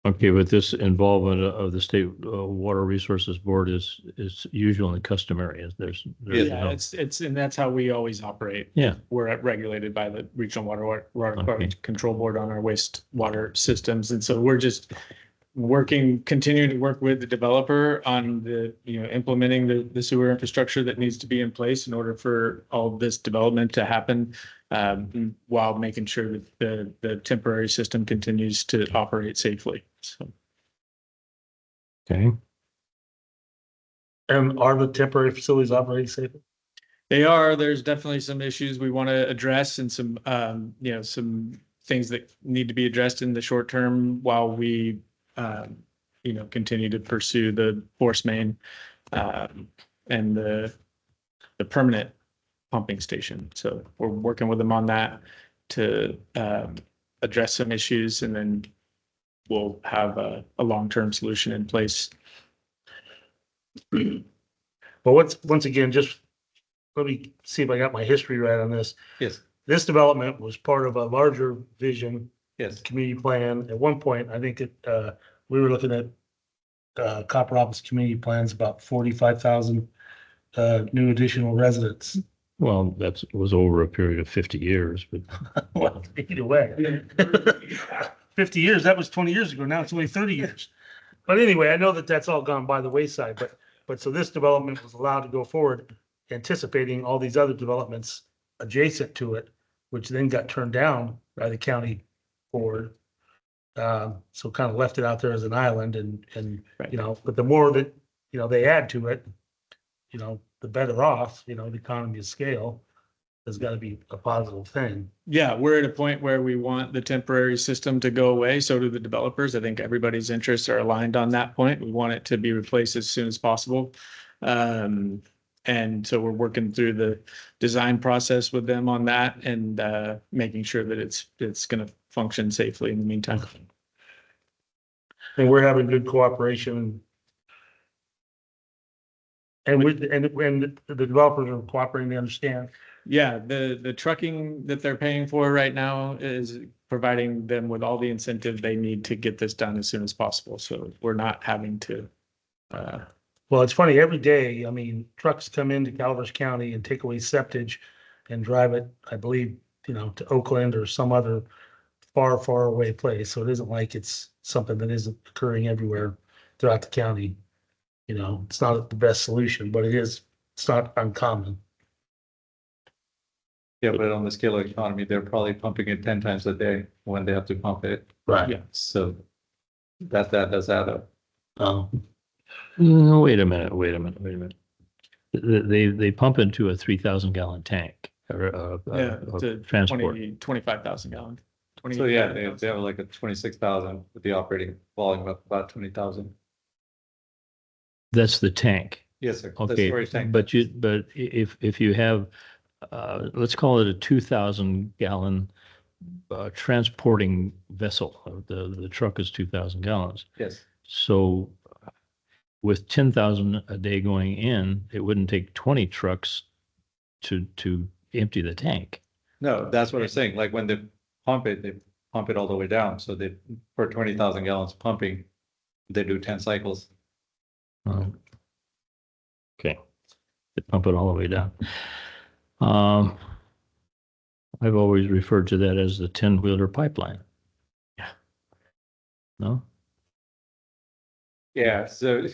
Speaker 2: Okay, but this involvement of the State Water Resources Board is usual and customary. There's
Speaker 8: Yeah, it's and that's how we always operate.
Speaker 2: Yeah.
Speaker 8: We're regulated by the Regional Water
Speaker 2: Okay.
Speaker 8: Control Board on our wastewater systems, and so we're just continuing to work with the developer on implementing the sewer infrastructure that needs to be in place in order for all this development to happen, while making sure that the temporary system continues to operate safely. So.
Speaker 2: okay.
Speaker 3: And are the temporary facilities operating safely?
Speaker 8: They are. There's definitely some issues we want to address and some some things that need to be addressed in the short term while we continue to pursue the force main and the permanent pumping station. So we're working with them on that to address some issues, and then we'll have a long-term solution in place.
Speaker 3: But once again, just let me see if I got my history right on this.
Speaker 5: Yes.
Speaker 3: This development was part of a larger vision.
Speaker 5: Yes.
Speaker 3: Community plan. At one point, I think we were looking at Copper Office community plans about 45,000 new additional residents.
Speaker 2: Well, that was over a period of 50 years, but
Speaker 3: Well, either way. 50 years, that was 20 years ago. Now it's only 30 years. But anyway, I know that that's all gone by the wayside, but so this development was allowed to go forward, anticipating all these other developments adjacent to it, which then got turned down by the county board. So kind of left it out there as an island and,
Speaker 8: Right.
Speaker 3: you know, but the more that, you know, they add to it, you know, the better off, you know, the economy of scale has got to be a positive thing.
Speaker 8: Yeah, we're at a point where we want the temporary system to go away. So do the developers. I think everybody's interests are aligned on that point. We want it to be replaced as soon as possible. And so we're working through the design process with them on that and making sure that it's going to function safely in the meantime.
Speaker 3: And we're having good cooperation. And the developers are cooperating, they understand.
Speaker 8: Yeah, the trucking that they're paying for right now is providing them with all the incentive they need to get this done as soon as possible. So we're not having to.
Speaker 3: Well, it's funny, every day, I mean, trucks come into Calaveras County and take away septage and drive it, I believe, you know, to Oakland or some other far, far away place. So it isn't like it's something that isn't occurring everywhere throughout the county. You know, it's not the best solution, but it's not uncommon.
Speaker 5: Yeah, but on the scale of economy, they're probably pumping it 10 times a day when they have to pump it.
Speaker 3: Right.
Speaker 5: So that does add up.
Speaker 2: no, wait a minute. They pump into a 3,000 gallon tank or
Speaker 8: Yeah,
Speaker 2: of transport.
Speaker 8: 25,000 gallons.
Speaker 5: So yeah, they have like a 26,000 with the operating volume of about 20,000.
Speaker 2: That's the tank.
Speaker 5: Yes, sir. The
Speaker 2: Okay,
Speaker 5: storage tank.
Speaker 2: but if you have, let's call it a 2,000 gallon transporting vessel, the truck is 2,000 gallons.
Speaker 5: Yes.
Speaker 2: So with 10,000 a day going in, it wouldn't take 20 trucks to empty the tank.
Speaker 5: No, that's what I'm saying. Like when they pump it all the way down. So they, for 20,000 gallons pumping, they do 10 cycles.
Speaker 2: Okay, they pump it all the way down. I've always referred to that as the 10-wheeler pipeline.
Speaker 8: Yeah.
Speaker 2: No?
Speaker 5: Yeah, so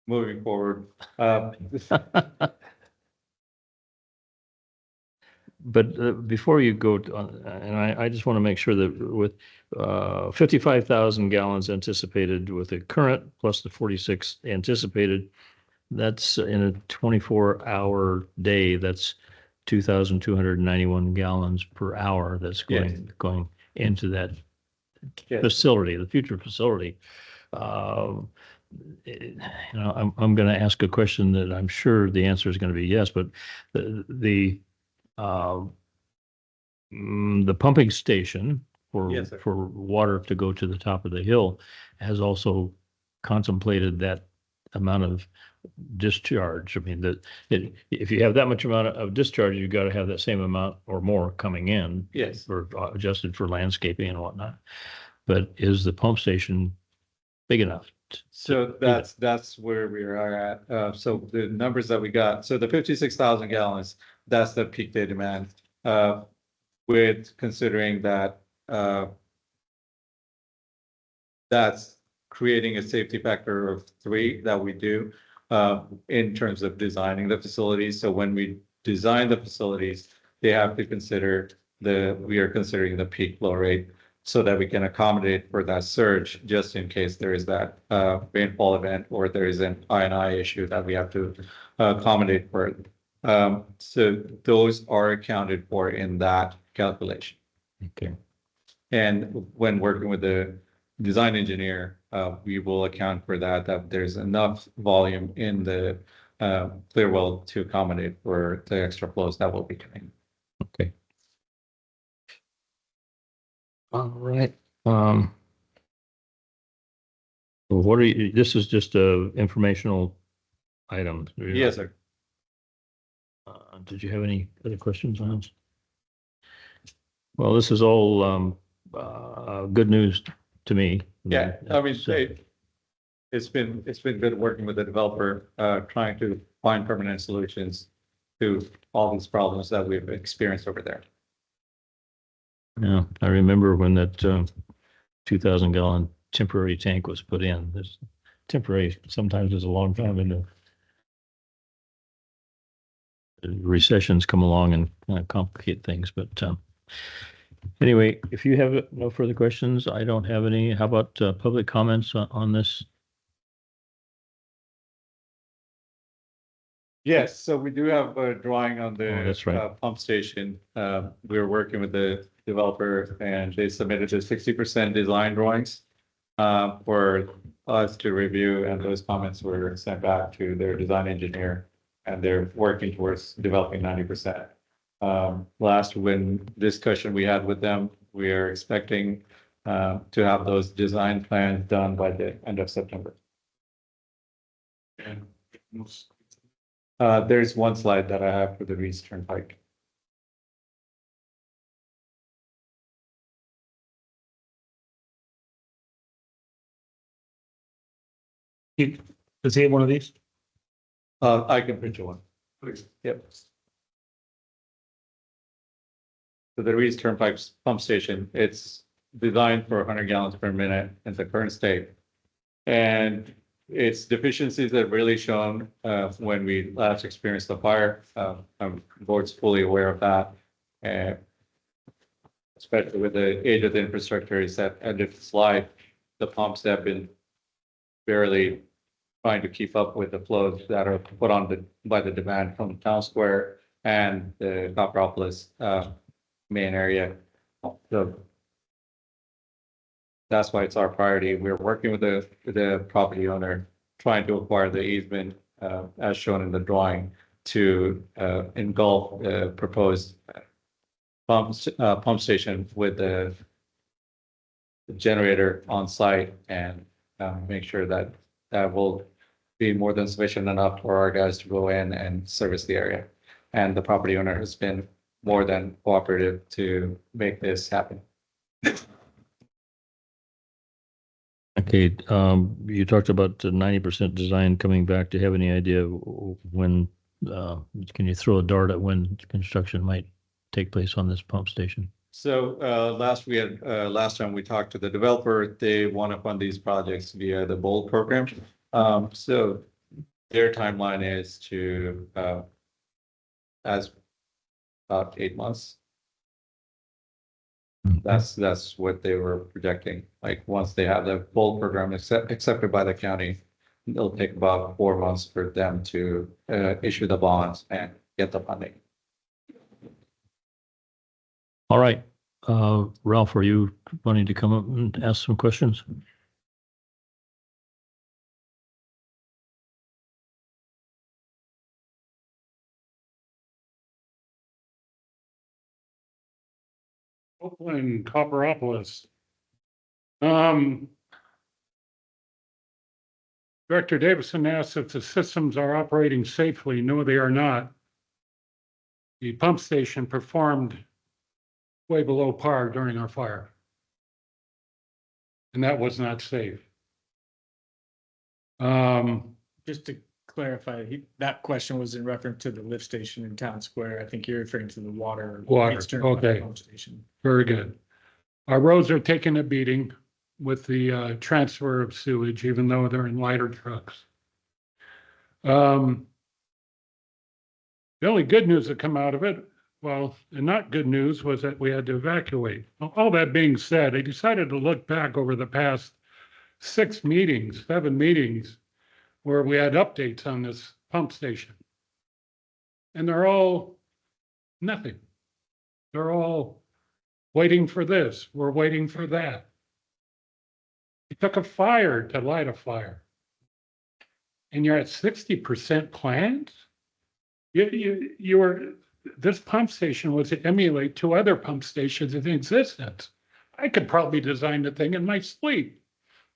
Speaker 5: moving forward,
Speaker 2: But before you go on, and I just want to make sure that with 55,000 gallons anticipated with the current plus the 46 anticipated, that's in a 24-hour day, that's 2,291 gallons per hour that's going into that
Speaker 5: yes.
Speaker 2: facility, the future facility. You know, I'm going to ask a question that I'm sure the answer is going to be yes, but the pumping station
Speaker 5: Yes, sir.
Speaker 2: for water to go to the top of the hill has also contemplated that amount of discharge. I mean, if you have that much amount of discharge, you've got to have that same amount or more coming in.
Speaker 5: Yes.
Speaker 2: For adjusted for landscaping and whatnot. But is the pump station big enough?
Speaker 5: So that's where we are at. So the numbers that we got, so the 56,000 gallons, that's the peak day demand. With considering that that's creating a safety factor of 3 that we do in terms of designing the facilities. So when we design the facilities, they have to consider we are considering the peak flow rate so that we can accommodate for that surge just in case there is that rainfall event or there is an I&I issue that we have to accommodate for. So those are accounted for in that calculation.
Speaker 2: Okay.
Speaker 5: And when working with the design engineer, we will account for that there's enough volume in the clear well to accommodate for the extra flows that will be coming.
Speaker 2: Okay. All right. What are you, this is just a informational item.
Speaker 5: Yes, sir.
Speaker 2: Did you have any other questions on this? Well, this is all good news to me.
Speaker 5: Yeah, I mean,
Speaker 2: So-
Speaker 5: it's been good working with the developer, trying to find permanent solutions to all these problems that we've experienced over there.
Speaker 2: Yeah, I remember when that 2,000-gallon temporary tank was put in. This temporary sometimes is a long time into recessions come along and kind of complicate things. But anyway, if you have no further questions, I don't have any. How about public comments on this?
Speaker 5: Yes, so we do have a drawing on the
Speaker 2: Oh, that's right.
Speaker 5: pump station. We were working with the developer and they submitted the 60% design drawings for us to review, and those comments were sent back to their design engineer, and they're working towards developing 90%. Last discussion we had with them, we are expecting to have those design plans done by the end of September. There's one slide that I have for the Reese Turnpike.
Speaker 3: Does he have one of these?
Speaker 5: I can print you one.
Speaker 3: Please.
Speaker 5: Yep. So the Reese Turnpike pump station, it's designed for 100 gallons per minute in the current state. And its deficiencies have really shown when we last experienced the fire. The board's fully aware of that. And especially with the age of the infrastructure is at end of its life, the pumps have been barely trying to keep up with the flows that are put on by the demand from Town Square and the Copperopolis main area. So that's why it's our priority. We're working with the property owner, trying to acquire the easement as shown in the drawing to engulf the proposed pump station with the generator on site, and make sure that that will be more than sufficient enough for our guys to go in and service the area. And the property owner has been more than cooperative to make this happen.
Speaker 2: Okay, you talked about the 90% design coming back. Do you have any idea when, can you throw a dart at when construction might take place on this pump station?
Speaker 5: So last time we talked to the developer, they want to fund these projects via the BOLD program. So their timeline is to as about 8 months. That's what they were projecting. Like once they have the BOLD program accepted by the county, it'll take about 4 months for them to issue the bonds and get the funding.
Speaker 2: All right. Ralph, are you wanting to come up and ask some questions?
Speaker 10: Oakland, Copperopolis. Director Davison asked if the systems are operating safely. No, they are not. The pump station performed way below par during our fire. And that was not safe.
Speaker 8: Just to clarify, that question was in reference to the lift station in Town Square. I think you're referring to the water. Eastern
Speaker 10: okay.
Speaker 8: Pump station.
Speaker 10: Very good. Our roads are taking a beating with the transfer of sewage, even though they're in lighter trucks. The only good news that come out of it, well, and not good news, was that we had to evacuate. All that being said, I decided to look back over the past 7 meetings, where we had updates on this pump station. And they're all nothing. They're all waiting for this, we're waiting for that. It took a fire to light a fire. And you're at 60% planned? You were, this pump station was to emulate 2 other pump stations in existence. I could probably design the thing in my sleep,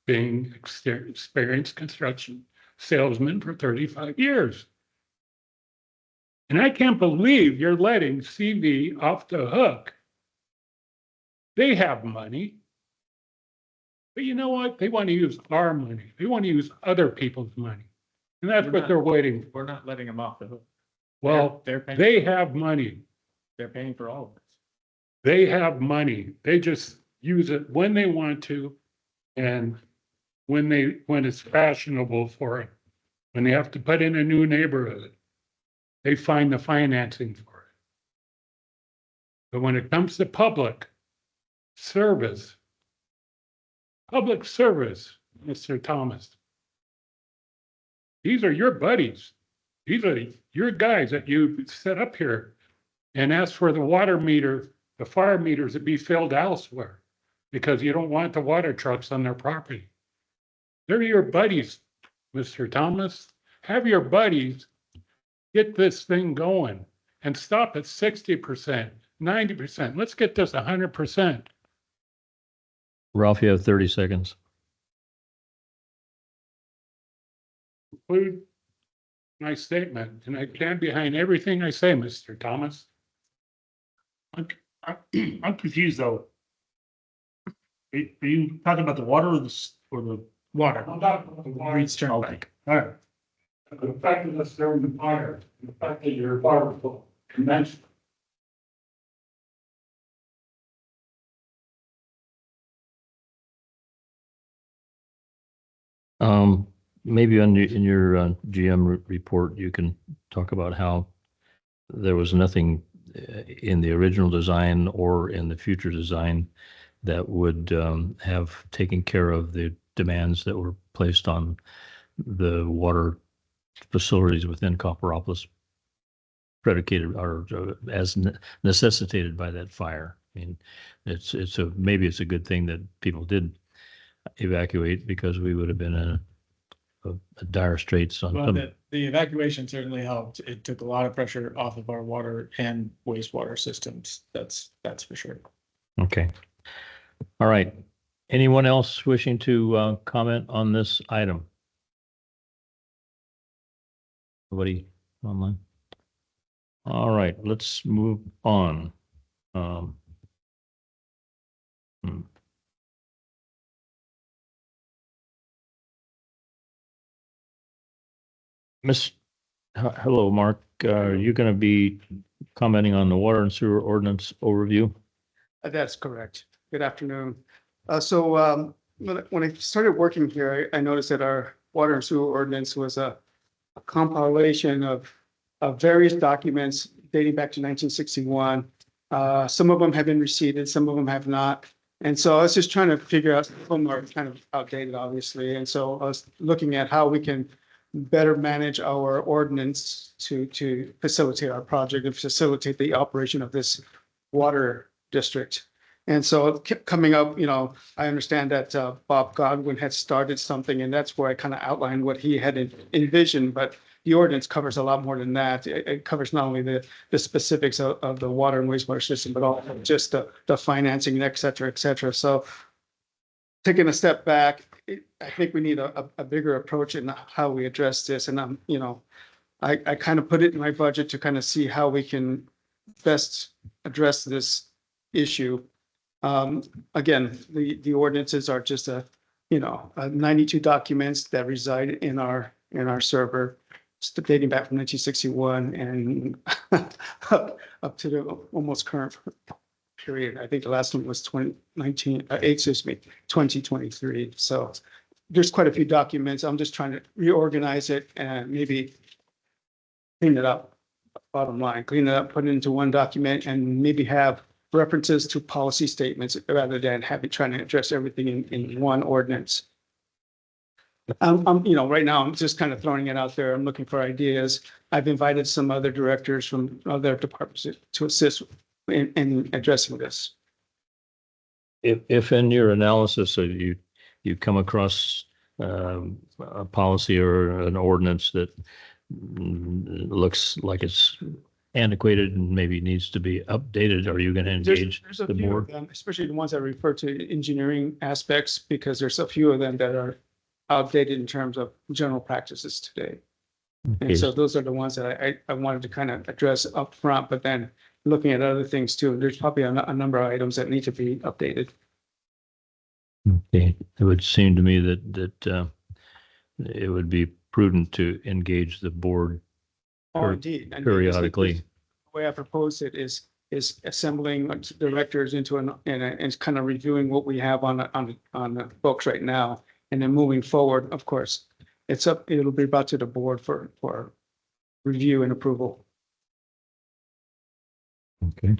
Speaker 10: being experienced construction salesman for 35 years. And I can't believe you're letting CV off the hook. They have money. But you know what? They want to use our money. They want to use other people's money. And that's
Speaker 8: We're
Speaker 10: what
Speaker 8: not-
Speaker 10: they're waiting for.
Speaker 8: We're not letting them off the hook.
Speaker 10: Well,
Speaker 8: They're paying,
Speaker 10: they have money.
Speaker 8: they're paying for all of it.
Speaker 10: They have money. They just use it when they want to and when it's fashionable for it. When they have to put in a new neighborhood, they find the financing for it. But when it comes to service, public service, Mr. Thomas, these are your buddies. These are your guys that you set up here and ask for the water meter, the fire meters to be filled elsewhere because you don't want the water trucks on their property. They're your buddies, Mr. Thomas. Have your buddies get this thing going and stop at 60%, 90%. Let's get this 100%.
Speaker 2: Ralph, you have 30 seconds.
Speaker 10: Include my statement, and I stand behind everything I say, Mr. Thomas.
Speaker 3: I'm confused though. Are you talking about the water or the water?
Speaker 10: I'm talking about the water.
Speaker 3: Reed's Turnpike.
Speaker 10: All right. The effectiveness during the fire, the fact that you're powerful, conventional.
Speaker 2: Maybe in your GM report, you can talk about how there was nothing in the original design or in the future design that would have taken care of the demands that were placed on the water facilities within Copperopolis predicated or as necessitated by that fire. I mean, maybe it's a good thing that people did evacuate because we would have been in a dire straits on
Speaker 8: Well,
Speaker 2: some.
Speaker 8: the evacuation certainly helped. It took a lot of pressure off of our water and wastewater systems. That's for sure.
Speaker 2: Okay. All right. Anyone else wishing to comment on this item? Nobody online? All right, let's move on. Hello, Mark. Are you going to be commenting on the water and sewer ordinance overview?
Speaker 11: That's correct. Good afternoon. When I started working here, I noticed that our water and sewer ordinance was a compilation of various documents dating back to 1961. Some of them have been received, some of them have not. And so I was just trying to figure out, some of them are kind of outdated, obviously. And so I was looking at how we can better manage our ordinance to facilitate our project and facilitate the operation of this water district. And so it kept coming up, I understand that Bob Godwin had started something, and that's where I kind of outlined what he had envisioned, but the ordinance covers a lot more than that. It covers not only the specifics of the water and wastewater system, but also just the financing, et cetera, et cetera. So taking a step back, I think we need a bigger approach in how we address this. And I kind of put it in my budget to kind of see how we can best address this issue. Again, the ordinances are just 92 documents that reside in our server, dating back from 1961 and up to the almost current period. I think the last one was 2023. So there's quite a few documents. I'm just trying to reorganize it and maybe clean it up. Bottom line, clean it up, put it into one document, and maybe have references to policy statements rather than trying to address everything in one ordinance. Right now I'm just kind of throwing it out there. I'm looking for ideas. I've invited some other directors from other departments to assist in addressing this.
Speaker 2: If in your analysis you come across a policy or an ordinance that looks like it's antiquated and maybe needs to be updated, are you going to engage
Speaker 11: There's a
Speaker 2: the
Speaker 11: few
Speaker 2: board?
Speaker 11: of them, especially the ones that refer to engineering aspects, because there's a few of them that are outdated in terms of general practices today.
Speaker 2: Okay.
Speaker 11: And so those are the ones that I wanted to kind of address up front, but then looking at other things too, there's probably a number of items that need to be updated.
Speaker 2: Okay, it would seem to me that it would be prudent to engage the board
Speaker 11: Oh, indeed. And
Speaker 2: periodically.
Speaker 11: the way I proposed it is assembling directors into and kind of reviewing what we have on the books right now. And then moving forward, of course, it'll be brought to the board for review and approval.
Speaker 2: Okay.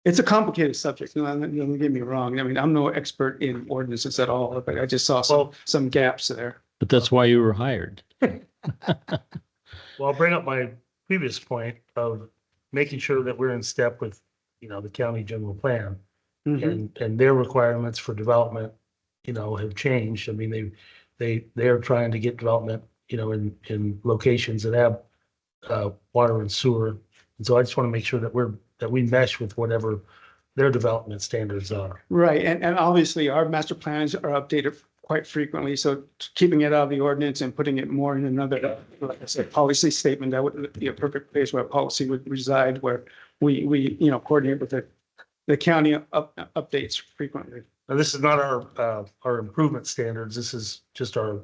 Speaker 11: It's a complicated subject. No, don't get me wrong. I mean, I'm no expert in ordinances at all, but I just saw some gaps there.
Speaker 2: But that's why you were hired.
Speaker 3: Well, I'll bring up my previous point of making sure that we're in step with, the county general plan. And their requirements for development, have changed. I mean, they're trying to get development, in locations that have water and sewer. And so I just want to make sure that we mesh with whatever their development standards are.
Speaker 11: Right, and obviously our master plans are updated quite frequently, so keeping it out of the ordinance and putting it more in another, like I said, policy statement, that would be a perfect place where policy would reside, where we coordinate with the county updates frequently.
Speaker 3: Now, this is not our improvement standards. This is just our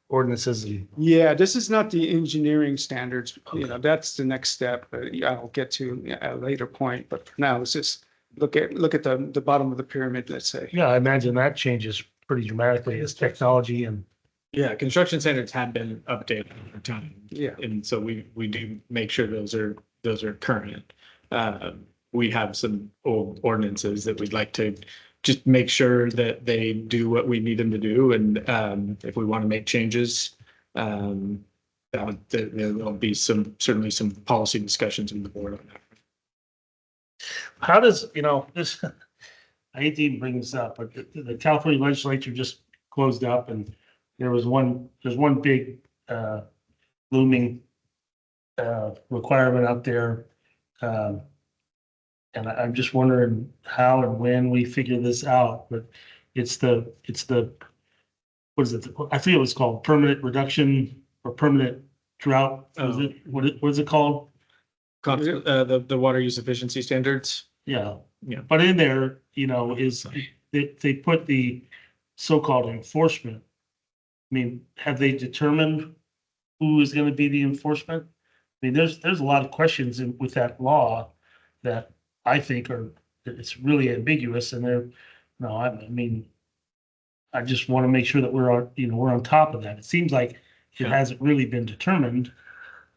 Speaker 3: ordinances.
Speaker 11: Yeah, this is not the engineering standards, that's the next step, I'll get to at a later point, but for now, let's just look at the bottom of the pyramid, let's say.
Speaker 3: Yeah, I imagine that changes pretty dramatically as technology and.
Speaker 8: Yeah, construction standards have been updated over time.
Speaker 11: Yeah.
Speaker 8: And so we do make sure those are current. We have some old ordinances that we'd like to just make sure that they do what we need them to do. And if we want to make changes, there'll be certainly some policy discussions in the board on that.
Speaker 3: How does, this, I hate to even bring this up, but the California legislature just closed up and there's one big looming requirement out there. And I'm just wondering how and when we figure this out, but it's the, what is it? I forget what it's called, permanent reduction or permanent drought. What is it called?
Speaker 8: The water use efficiency standards.
Speaker 3: Yeah.
Speaker 8: Yeah.
Speaker 3: But in there, is they put the so-called enforcement. I mean, have they determined who is going to be the enforcement? I mean, there's a lot of questions with that law that I think it's really ambiguous and I just want to make sure that we're on top of that. It seems like it hasn't really been determined.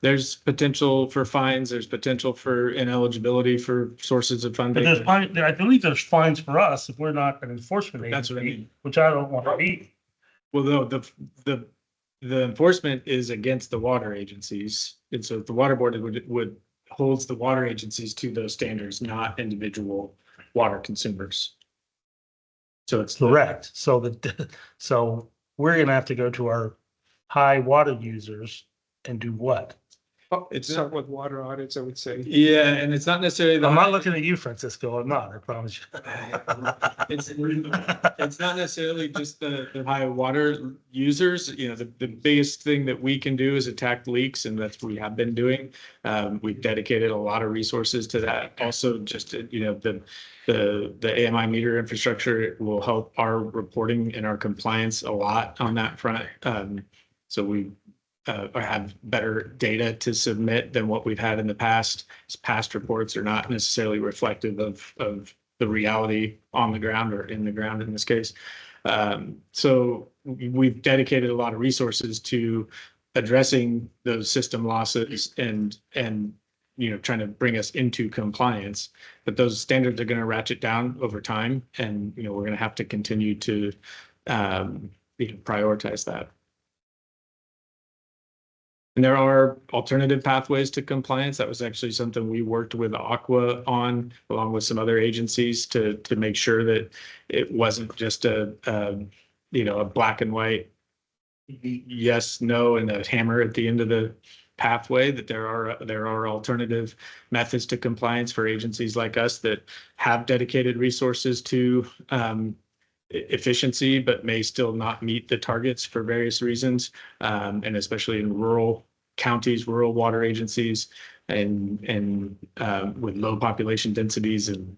Speaker 8: There's potential for fines. There's potential for ineligibility for sources of funding.
Speaker 3: But I believe there's fines for us if we're not an enforcement agency.
Speaker 8: That's what I mean.
Speaker 3: Which I don't want to be.
Speaker 8: Well, no, the enforcement is against the water agencies. And so the water board would holds the water agencies to those standards, not individual water consumers. So it's
Speaker 3: Correct. So we're gonna have to go to our high water users and do what?
Speaker 11: It's start with water audits, I would say.
Speaker 8: Yeah, and it's not necessarily
Speaker 3: I'm not looking at you, Francisco. I'm not, I promise you.
Speaker 8: It's not necessarily just the high water users. The biggest thing that we can do is attack leaks, and that's what we have been doing. We've dedicated a lot of resources to that. Also, just the AMI meter infrastructure will help our reporting and our compliance a lot on that front. So we have better data to submit than what we've had in the past. Past reports are not necessarily reflective of the reality on the ground or in the ground in this case. So we've dedicated a lot of resources to addressing those system losses and trying to bring us into compliance. But those standards are going to ratchet down over time, and we're going to have to continue to prioritize that. And there are alternative pathways to compliance. That was actually something we worked with Aqua on, along with some other agencies, to make sure that it wasn't just a black and white yes, no, and a hammer at the end of the pathway. That there are alternative methods to compliance for agencies like us that have dedicated resources to efficiency, but may still not meet the targets for various reasons, and especially in rural counties, rural water agencies, and with low population densities and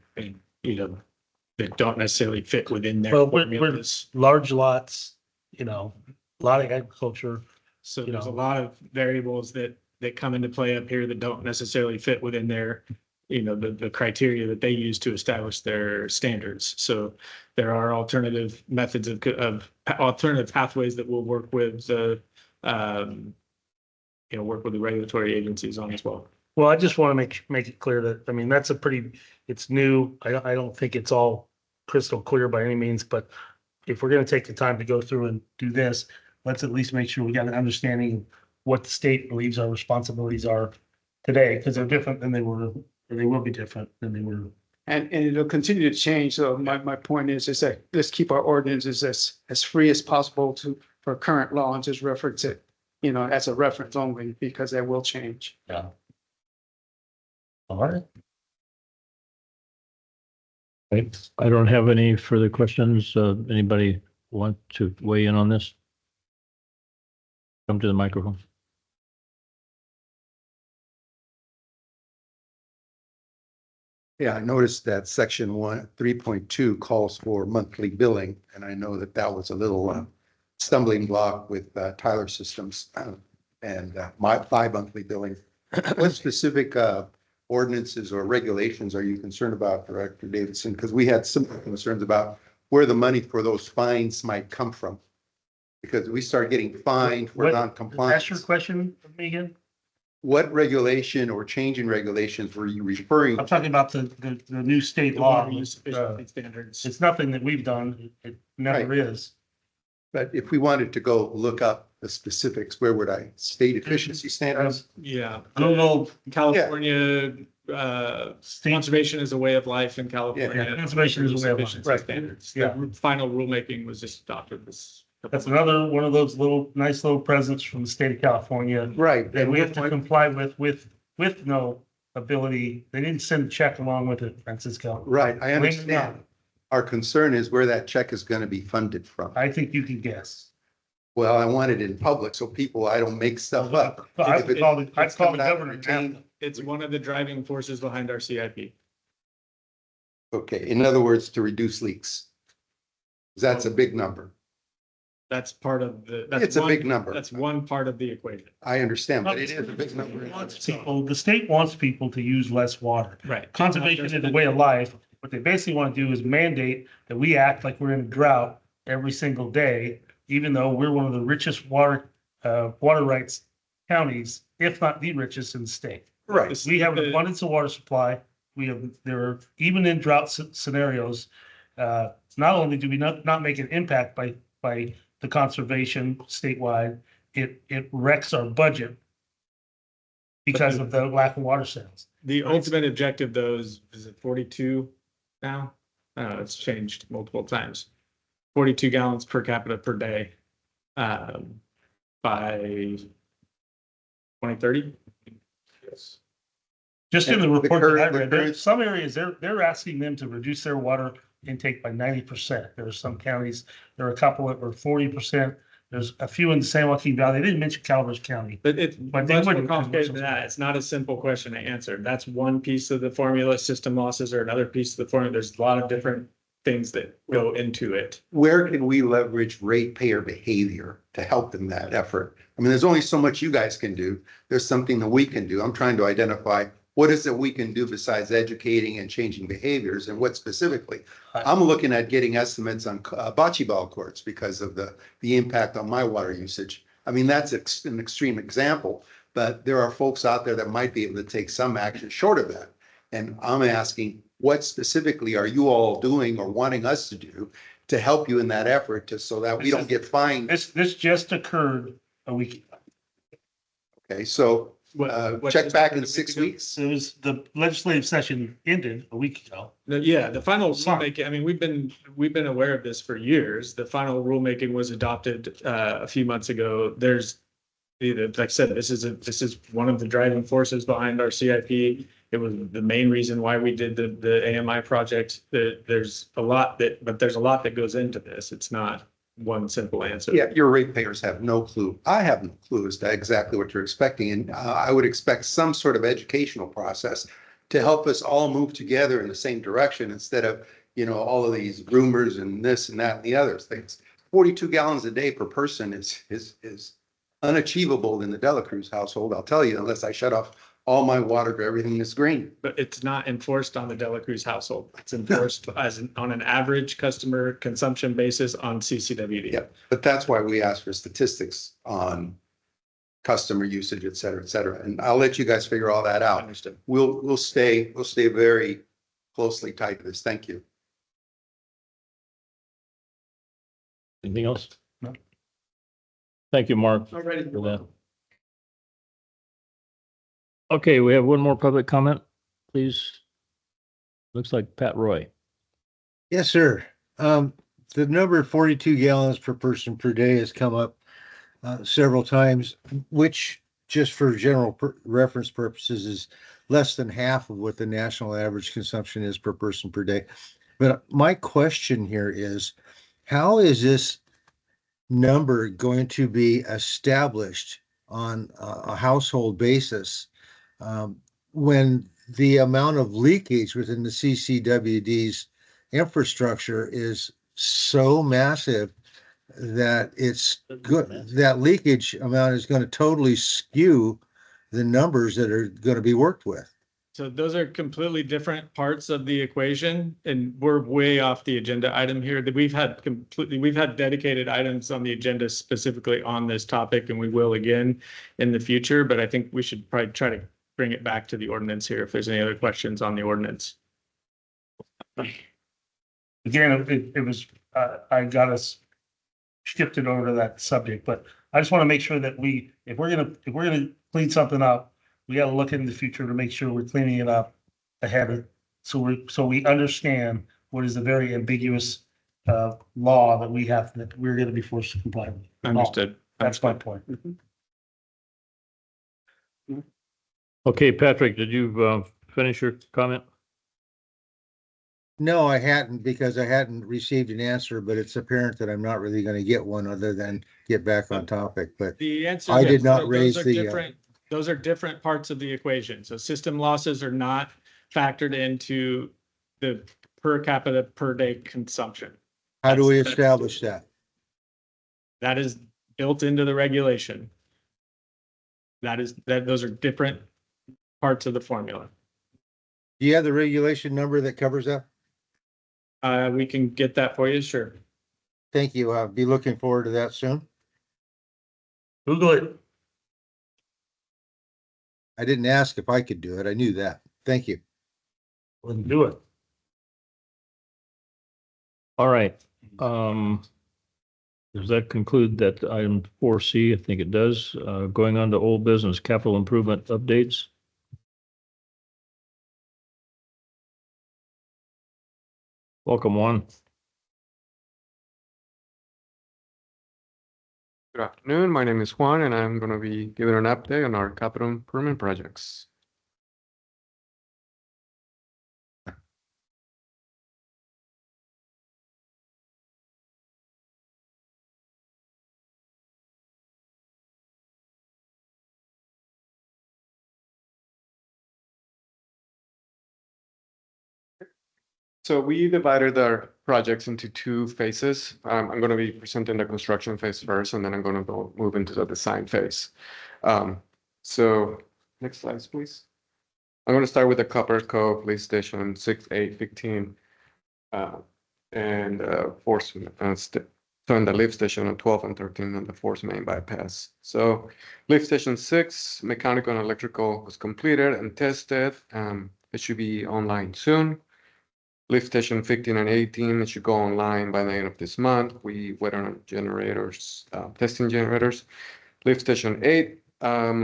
Speaker 8: that don't necessarily fit within their
Speaker 3: Well, we're
Speaker 8: formulas.
Speaker 3: large lots, you know, a lot of agriculture.
Speaker 8: So
Speaker 3: you
Speaker 8: there's a
Speaker 3: know.
Speaker 8: lot of variables that come into play up here that don't necessarily fit within their, the criteria that they use to establish their standards. So there are alternative methods of alternative pathways that will work with the, work with the regulatory agencies on as well.
Speaker 3: Well, I just want to make it clear that, I mean, that's it's new. I don't think it's all crystal clear by any means, but if we're going to take the time to go through and do this, let's at least make sure we got an understanding of what the state believes our responsibilities are today, because they're different than they were, or they will be different than they were.
Speaker 11: And it'll continue to change. So my point is that let's keep our ordinances as free as possible for current law and just reference it, as a reference only, because they will change.
Speaker 3: Yeah. All right.
Speaker 2: Right. I don't have any further questions. Anybody want to weigh in on this? Come to the microphone.
Speaker 1: Yeah, I noticed that section 3.2 calls for monthly billing, and I know that was a little stumbling block with Tyler Systems and my monthly billing. What specific ordinances or regulations are you concerned about, Director Davidson? Because we had similar concerns about where the money for those fines might come from. Because we start getting fined for
Speaker 3: What-
Speaker 1: non-compliance.
Speaker 3: Ask your question, Megan.
Speaker 1: What regulation or change in regulations were you referring?
Speaker 3: I'm talking about the new state
Speaker 8: The
Speaker 3: law.
Speaker 8: water use efficiency standards.
Speaker 3: It's nothing that we've done. It never is.
Speaker 1: But if we wanted to go look up the specifics, where would I? State efficiency standards?
Speaker 8: Yeah.
Speaker 3: Google
Speaker 8: California,
Speaker 3: state.
Speaker 8: conservation is a way of life in California.
Speaker 3: Yeah, conservation is a way of life.
Speaker 8: Efficiency
Speaker 3: Right.
Speaker 8: Standards.
Speaker 3: Yeah.
Speaker 8: The final rulemaking was just adopted this.
Speaker 3: That's another one of those nice little presents from the state of California
Speaker 1: Right.
Speaker 3: that we have to comply with no ability. They didn't send a check along with it, Francisco.
Speaker 1: Right, I
Speaker 3: Believe it or
Speaker 1: understand.
Speaker 3: not.
Speaker 1: Our concern is where that check is going to be funded from.
Speaker 3: I think you can guess.
Speaker 1: Well, I want it in public so I don't make stuff up.
Speaker 3: I
Speaker 1: If it-
Speaker 3: call the
Speaker 1: it's coming out of
Speaker 3: governor.
Speaker 1: retained-
Speaker 8: It's one of the driving forces behind our CIP.
Speaker 1: Okay, in other words, to reduce leaks. That's a big number.
Speaker 8: That's part of the.
Speaker 1: It's a big number.
Speaker 8: That's one part of the equation.
Speaker 1: I understand, but it is a big number.
Speaker 3: The state wants people to use less water.
Speaker 8: Right.
Speaker 3: Conservation is a way of life. What they basically want to do is mandate that we act like we're in a drought every single day, even though we're one of the richest water rights counties, if not the richest in the state.
Speaker 1: Right.
Speaker 3: We have an abundance of water supply. There are, even in drought scenarios, not only do we not make an impact by the conservation statewide, it wrecks our budget because of the lack of water sales.
Speaker 8: The ultimate objective, though, is it 42 now? It's changed multiple times. 42 gallons per capita per day by 2030. Yes.
Speaker 3: Just in the
Speaker 1: And the
Speaker 3: report that I
Speaker 1: current- the
Speaker 3: read, there's some areas, they're asking them to reduce their water intake by 90%. There are some counties, there are a couple that were 40%. There's a few in the San Joaquin Valley. They didn't mention Calaveras County.
Speaker 8: But it's
Speaker 3: But they
Speaker 8: much more
Speaker 3: wouldn't-
Speaker 8: complicated than that. It's not a simple question to answer. That's one piece of the formula. System losses are another piece of the formula. There's a lot of different things that go into it.
Speaker 1: Where can we leverage ratepayer behavior to help in that effort? I mean, there's only so much you guys can do. There's something that we can do. I'm trying to identify what is it we can do besides educating and changing behaviors, and what specifically? I'm looking at getting estimates on bocce ball courts because of the impact on my water usage. I mean, that's an extreme example, but there are folks out there that might be able to take some action short of that. And I'm asking, what specifically are you all doing or wanting us to do to help you in that effort so that we don't get fined?
Speaker 3: This just occurred a week ago.
Speaker 1: Okay, so
Speaker 8: What
Speaker 1: check
Speaker 8: just
Speaker 1: back
Speaker 8: happened
Speaker 1: in
Speaker 8: a week
Speaker 1: 6
Speaker 8: ago?
Speaker 1: weeks.
Speaker 3: It was, the legislative session ended a week ago.
Speaker 8: Yeah, the final
Speaker 3: Sorry.
Speaker 8: rulemaking, I mean, we've been aware of this for years. The final rulemaking was adopted a few months ago. There's, like I said, this is one of the driving forces behind our CIP. It was the main reason why we did the AMI project. There's a lot that goes into this. It's not one simple answer.
Speaker 1: Yeah, your ratepayers have no clue. I have no clue as to exactly what you're expecting. And I would expect some sort of educational process to help us all move together in the same direction instead of all of these rumors and this and that and the other things. 42 gallons a day per person is unachievable in the Dela Cruz household, I'll tell you, unless I shut off all my water to everything that's green.
Speaker 8: But it's not enforced on the Dela Cruz household. It's enforced on an average customer consumption basis on CCWD.
Speaker 1: Yeah, but that's why we ask for statistics on customer usage, et cetera, et cetera. And I'll let you guys figure all that out.
Speaker 8: Understood.
Speaker 1: We'll stay very closely tied to this. Thank you.
Speaker 2: Anything else?
Speaker 3: No.
Speaker 2: Thank you, Mark,
Speaker 11: All righty.
Speaker 2: for that. Okay, we have one more public comment, please. Looks like Pat Roy.
Speaker 9: Yes, sir. The number 42 gallons per person per day has come up several times, which just for general reference purposes is less than half of what the national average consumption is per person per day. But my question here is, how is this number going to be established on a household basis when the amount of leakage within the CCWD's infrastructure is so massive that it's good, that leakage amount is going to totally skew the numbers that are going to be worked with?
Speaker 8: So those are completely different parts of the equation, and we're way off the agenda item here. That we've had dedicated items on the agenda specifically on this topic, and we will again in the future. But I think we should probably try to bring it back to the ordinance here if there's any other questions on the ordinance.
Speaker 3: Again, it was, I got us shifted over to that subject, but I just want to make sure that if we're gonna clean something up, we got to look in the future to make sure we're cleaning it up ahead of, so we understand what is a very ambiguous law that we're going to be forced to comply with.
Speaker 8: Understood.
Speaker 3: That's my point.
Speaker 2: Okay, Patrick, did you finish your comment?
Speaker 9: No, I hadn't, because I hadn't received an answer, but it's apparent that I'm not really going to get one other than get back on topic. But
Speaker 8: The answer.
Speaker 9: I
Speaker 8: is
Speaker 9: did not
Speaker 8: those
Speaker 9: raise
Speaker 8: are
Speaker 9: the,
Speaker 8: different. Those are different parts of the equation. So system losses are not factored into the per capita per day consumption.
Speaker 9: how do we
Speaker 8: That's-
Speaker 9: establish that?
Speaker 8: That is built into the regulation. Those are different parts of the formula.
Speaker 9: Do you have the regulation number that covers that?
Speaker 8: We can get that for you, sure.
Speaker 9: Thank you. I'll be looking forward to that soon.
Speaker 3: Google it.
Speaker 9: I didn't ask if I could do it. I knew that. Thank you.
Speaker 3: Let's do it.
Speaker 2: All right. Does that conclude that item 4C? I think it does. Going on to old business, capital improvement updates. Welcome, Juan.
Speaker 12: Good afternoon. My name is Juan, and I'm going to be giving an update on our capital improvement projects. So we divided our projects into two phases. I'm going to be presenting the construction phase first, and then I'm going to move into the design phase. So next slide, please. I'm going to start with the Copper Cove lift station 6, 8, 15, and force. So in the lift station on 12 and 13 on the force main bypass. So lift station 6, mechanical and electrical was completed and tested. It should be online soon. Lift station 15 and 18, it should go online by the end of this month. We wait on generators, testing generators. Lift station 8,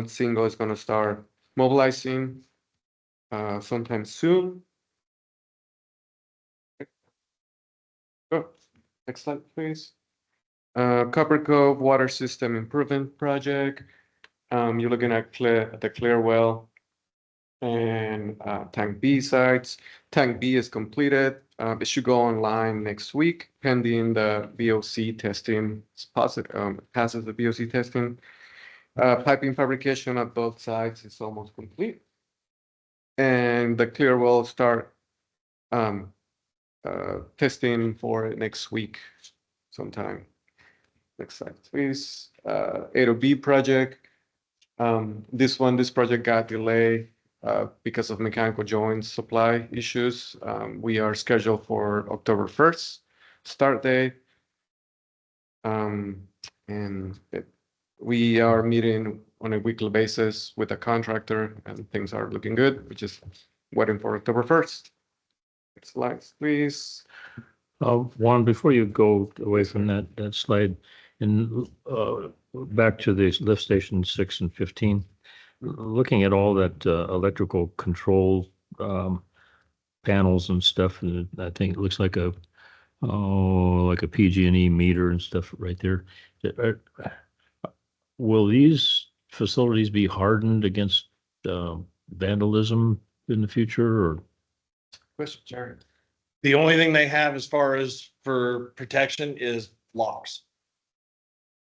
Speaker 12: single is going to start mobilizing sometime soon. Oh, next slide, please. Copper Cove water system improvement project. You're looking at the clear well and tank B sites. Tank B is completed. It should go online next week, pending the VOC testing. It's positive, passes the VOC testing. Piping fabrication at both sites is almost complete. And the clear well start testing for next week sometime. Next slide, please. 8OB project. This project got delayed because of mechanical joint supply issues. We are scheduled for October 1st start date. We are meeting on a weekly basis with a contractor and things are looking good. We're just waiting for October 1st. Next slide, please.
Speaker 2: Juan, before you go away from that slide, and back to the lift station 6 and 15, looking at all that electrical control panels and stuff, and I think it looks like a PG&E meter and stuff right there. Will these facilities be hardened against vandalism in the future, or?
Speaker 12: Question, Jared.
Speaker 13: The only thing they have as far as for protection is locks.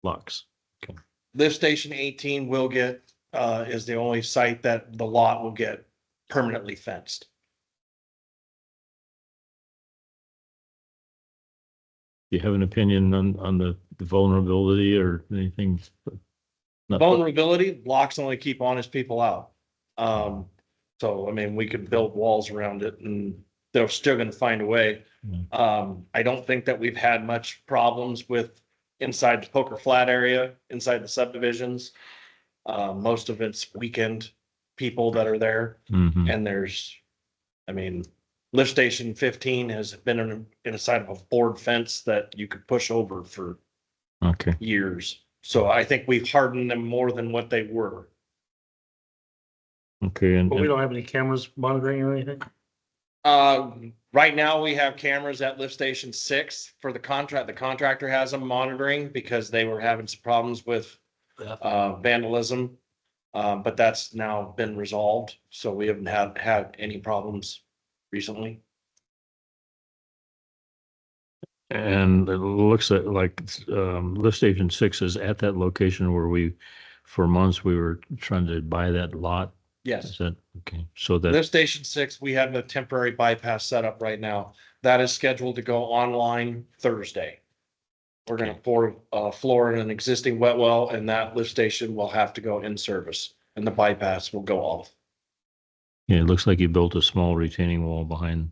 Speaker 2: Locks? Okay.
Speaker 13: Lift station 18 will get, is the only site that the lot will get permanently fenced.
Speaker 2: Do you have an opinion on the vulnerability or anything? Not-
Speaker 13: Vulnerability, locks only keep honest people out. So, I mean, we could build walls around it and they're still gonna find a way. I don't think that we've had much problems with inside the Poker Flat area, inside the subdivisions. Most of it's weekend people that are there.
Speaker 2: Mhm.
Speaker 13: And there's, I mean, lift station 15 has been in a side of a board fence that you could push over for
Speaker 2: Okay.
Speaker 13: years. So I think we've hardened them more than what they were.
Speaker 2: Okay.
Speaker 3: But we don't have any cameras monitoring or anything?
Speaker 13: Right now we have cameras at lift station 6 for the contract. The contractor has them monitoring because they were having some problems with vandalism. But that's now been resolved. So we haven't had any problems recently.
Speaker 2: And it looks like lift station 6 is at that location where for months, we were trying to buy that lot.
Speaker 13: Yes.
Speaker 2: Is that, okay, so that,
Speaker 13: Lift station 6, we have a temporary bypass set up right now. That is scheduled to go online Thursday. We're gonna pour a floor in an existing wet well and that lift station will have to go in service and the bypass will go off.
Speaker 2: yeah, it looks like you built a small retaining wall behind.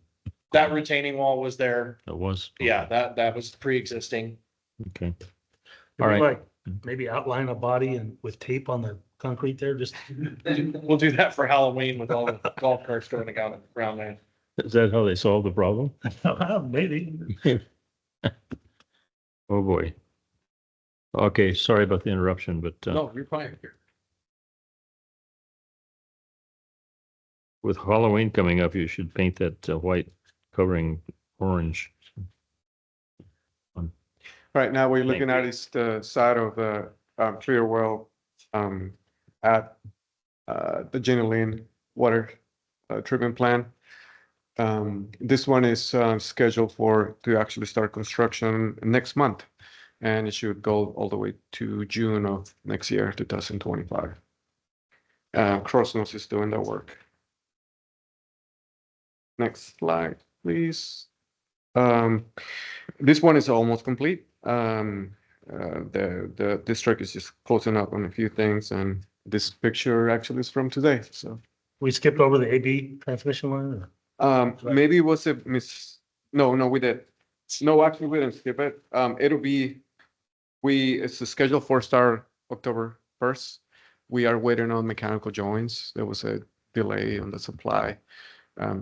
Speaker 13: That retaining wall was there.
Speaker 2: That was?
Speaker 13: Yeah, that was pre-existing.
Speaker 2: Okay.
Speaker 3: Could
Speaker 2: All
Speaker 3: we,
Speaker 2: right.
Speaker 3: like, maybe outline a body and with tape on the concrete there, just.
Speaker 13: We'll do that for Halloween with all the golf carts going around there.
Speaker 2: Is that how they solved the problem?
Speaker 3: Maybe.
Speaker 2: Oh, boy. Okay, sorry about the interruption, but
Speaker 13: No, you're fine.
Speaker 2: with Halloween coming up, you should paint that white covering orange.
Speaker 12: Right now, we're
Speaker 2: Thank
Speaker 12: looking at is the side of the clear well at the Jenny water treatment plant. This one is scheduled to actually start construction next month, and it should go all the way to June of next year, 2025. Crossnose is doing the work. Next slide, please. This one is almost complete. The district is just closing up on a few things, and this picture actually is from today. So
Speaker 3: We skipped over the AB transmission line.
Speaker 12: maybe it was a miss. No, we did. No, actually, we didn't skip it. It'll be it's scheduled for start October 1st. We are waiting on mechanical joints. There was a delay on the supply.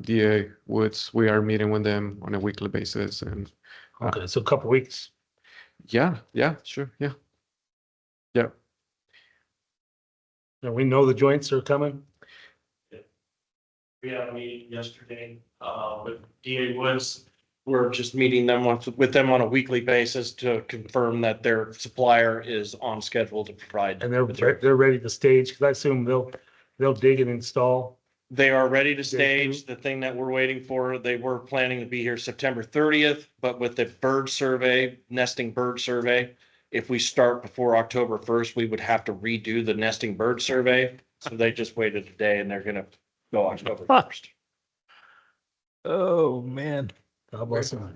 Speaker 12: DA Woods, we are meeting with them on a weekly basis, and
Speaker 3: Okay, so a couple weeks.
Speaker 12: yeah, sure, yeah.
Speaker 3: Now we know the joints are coming.
Speaker 13: We had a meeting yesterday, with DA Woods. We're just meeting them with them on a weekly basis to confirm that their supplier is on schedule to provide.
Speaker 3: And they're ready to stage, because I assume they'll dig and install.
Speaker 13: They are ready to stage. The thing that we're waiting for, they were planning to be here September 30th, but with the nesting bird survey, if we start before October 1st, we would have to redo the nesting bird survey. So they just waited a day and they're gonna go October 1st.
Speaker 2: Oh, man.
Speaker 3: God bless him.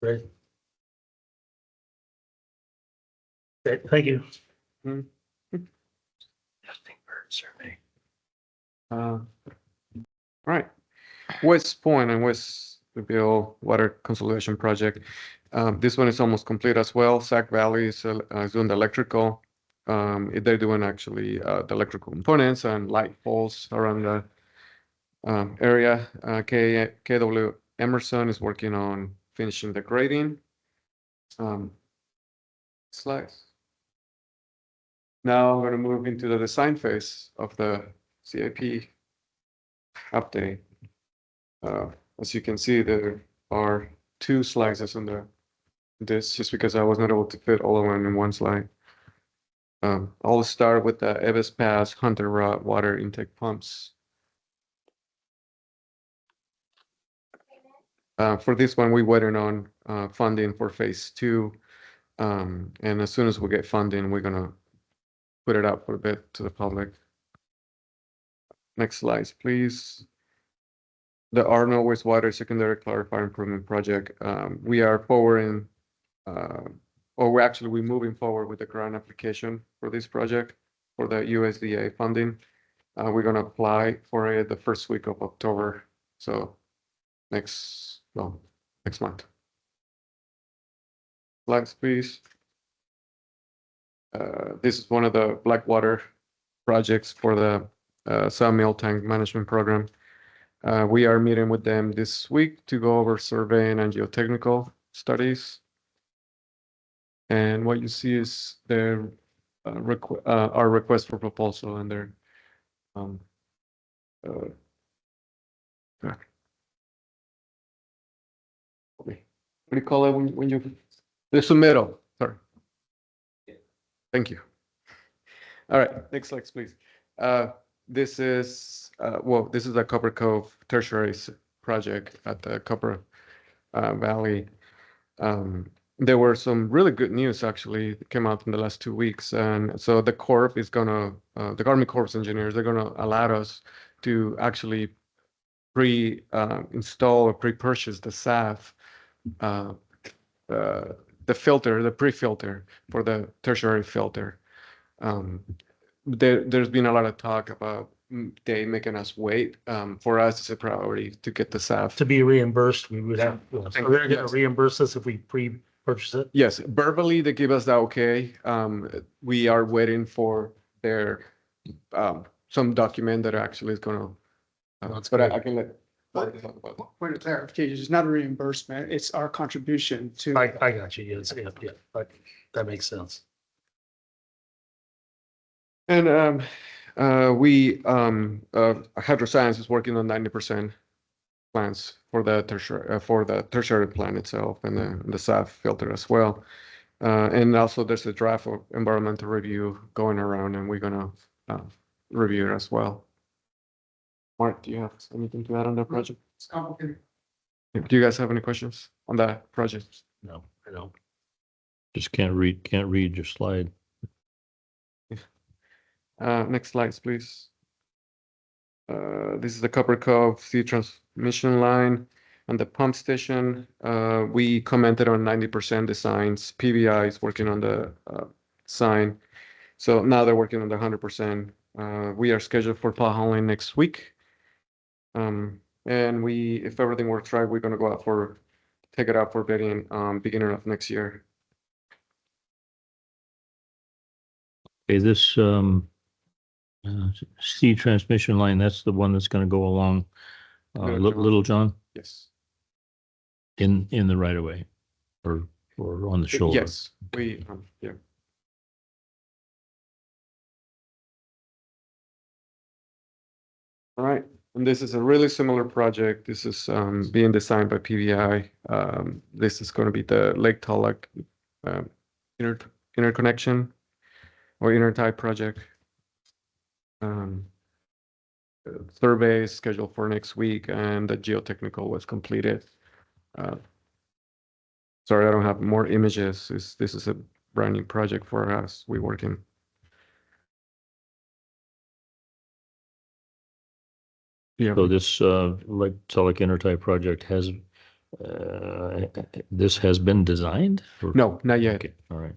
Speaker 3: Great. Great, thank you.
Speaker 2: Nesting bird survey.
Speaker 12: All right. West Point and West Bill Water Consolidation Project. This one is almost complete as well. Sac Valley is doing the electrical. They're doing actually the electrical components and light poles around the area. KW Emerson is working on finishing the grading. Slides. Now I'm going to move into the design phase of the CIP update. As you can see, there are 2 slices on this just because I was not able to fit all of them in one slide. I'll start with the Eves Pass Hunter Rod water intake pumps. For this one, we're waiting on funding for phase 2. And as soon as we get funding, we're gonna put it out for a bit to the public. Next slide, please. The Arnold Wastewater Secondary Clarifier Improvement Project. We are forwarding, we're moving forward with the grant application for this project for the USDA funding. We're gonna apply for it the first week of October. So next month. Slides, please. This is one of the Blackwater projects for the sawmill tank management program. We are meeting with them this week to go over surveying and geotechnical studies. And what you see is their our request for proposal and their what do you call it when you the submittal? Sorry. Thank you. All right, next slide, please. This is this is a Copper Cove tertiary project at the Copper Valley. There were some really good news actually that came out in the last 2 weeks, and so the Corp is gonna the Army Corps engineers are gonna allow us to actually install or pre-purchase the SAF, the filter, the pre-filter for the tertiary filter. There's been a lot of talk about they making us wait. For us, it's a priority to get the SAF.
Speaker 3: To be reimbursed, we would have, so they're gonna
Speaker 12: Yes.
Speaker 3: reimburse us if we pre-purchase it?
Speaker 12: Yes, verbally they give us the okay. We are waiting for their some document that actually is gonna.
Speaker 3: That's
Speaker 12: But
Speaker 3: great.
Speaker 12: I can let.
Speaker 11: Point of clarification, it's not a reimbursement, it's our contribution to.
Speaker 3: I got you, yes, yeah, but that makes sense.
Speaker 12: And Hydroscience is working on 90% plans for the tertiary plant itself and the SAF filter as well. And also there's a draft of environmental review going around, and we're gonna review it as well. Mark, do you have anything to add on that project?
Speaker 11: It's complicated.
Speaker 12: Do you guys have any questions on that project?
Speaker 3: No, I don't.
Speaker 2: Just can't read your slide.
Speaker 12: Next slides, please. This is the Copper Cove sea transmission line and the pump station. We commented on 90% designs. PVI is working on the sign. So now they're working on the 100%. We are scheduled for plow hauling next week. And if everything works right, we're gonna go out take it out for bidding beginning of next year.
Speaker 2: Okay, this C transmission line, that's the one that's gonna go along Little John
Speaker 12: Yes.
Speaker 2: in the right of way or on the shoulder.
Speaker 12: Yes, yeah. All right, and this is a really similar project. This is being designed by PVI. This is going to be the Lake Tulloch interconnection or intertie project. Survey is scheduled for next week, and the geotechnical was completed. Sorry, I don't have more images. This is a brand new project for us. We're working. Yeah.
Speaker 2: So this, like Telic type project has, this has been designed? or-
Speaker 12: No, not yet.
Speaker 2: Okay, all right.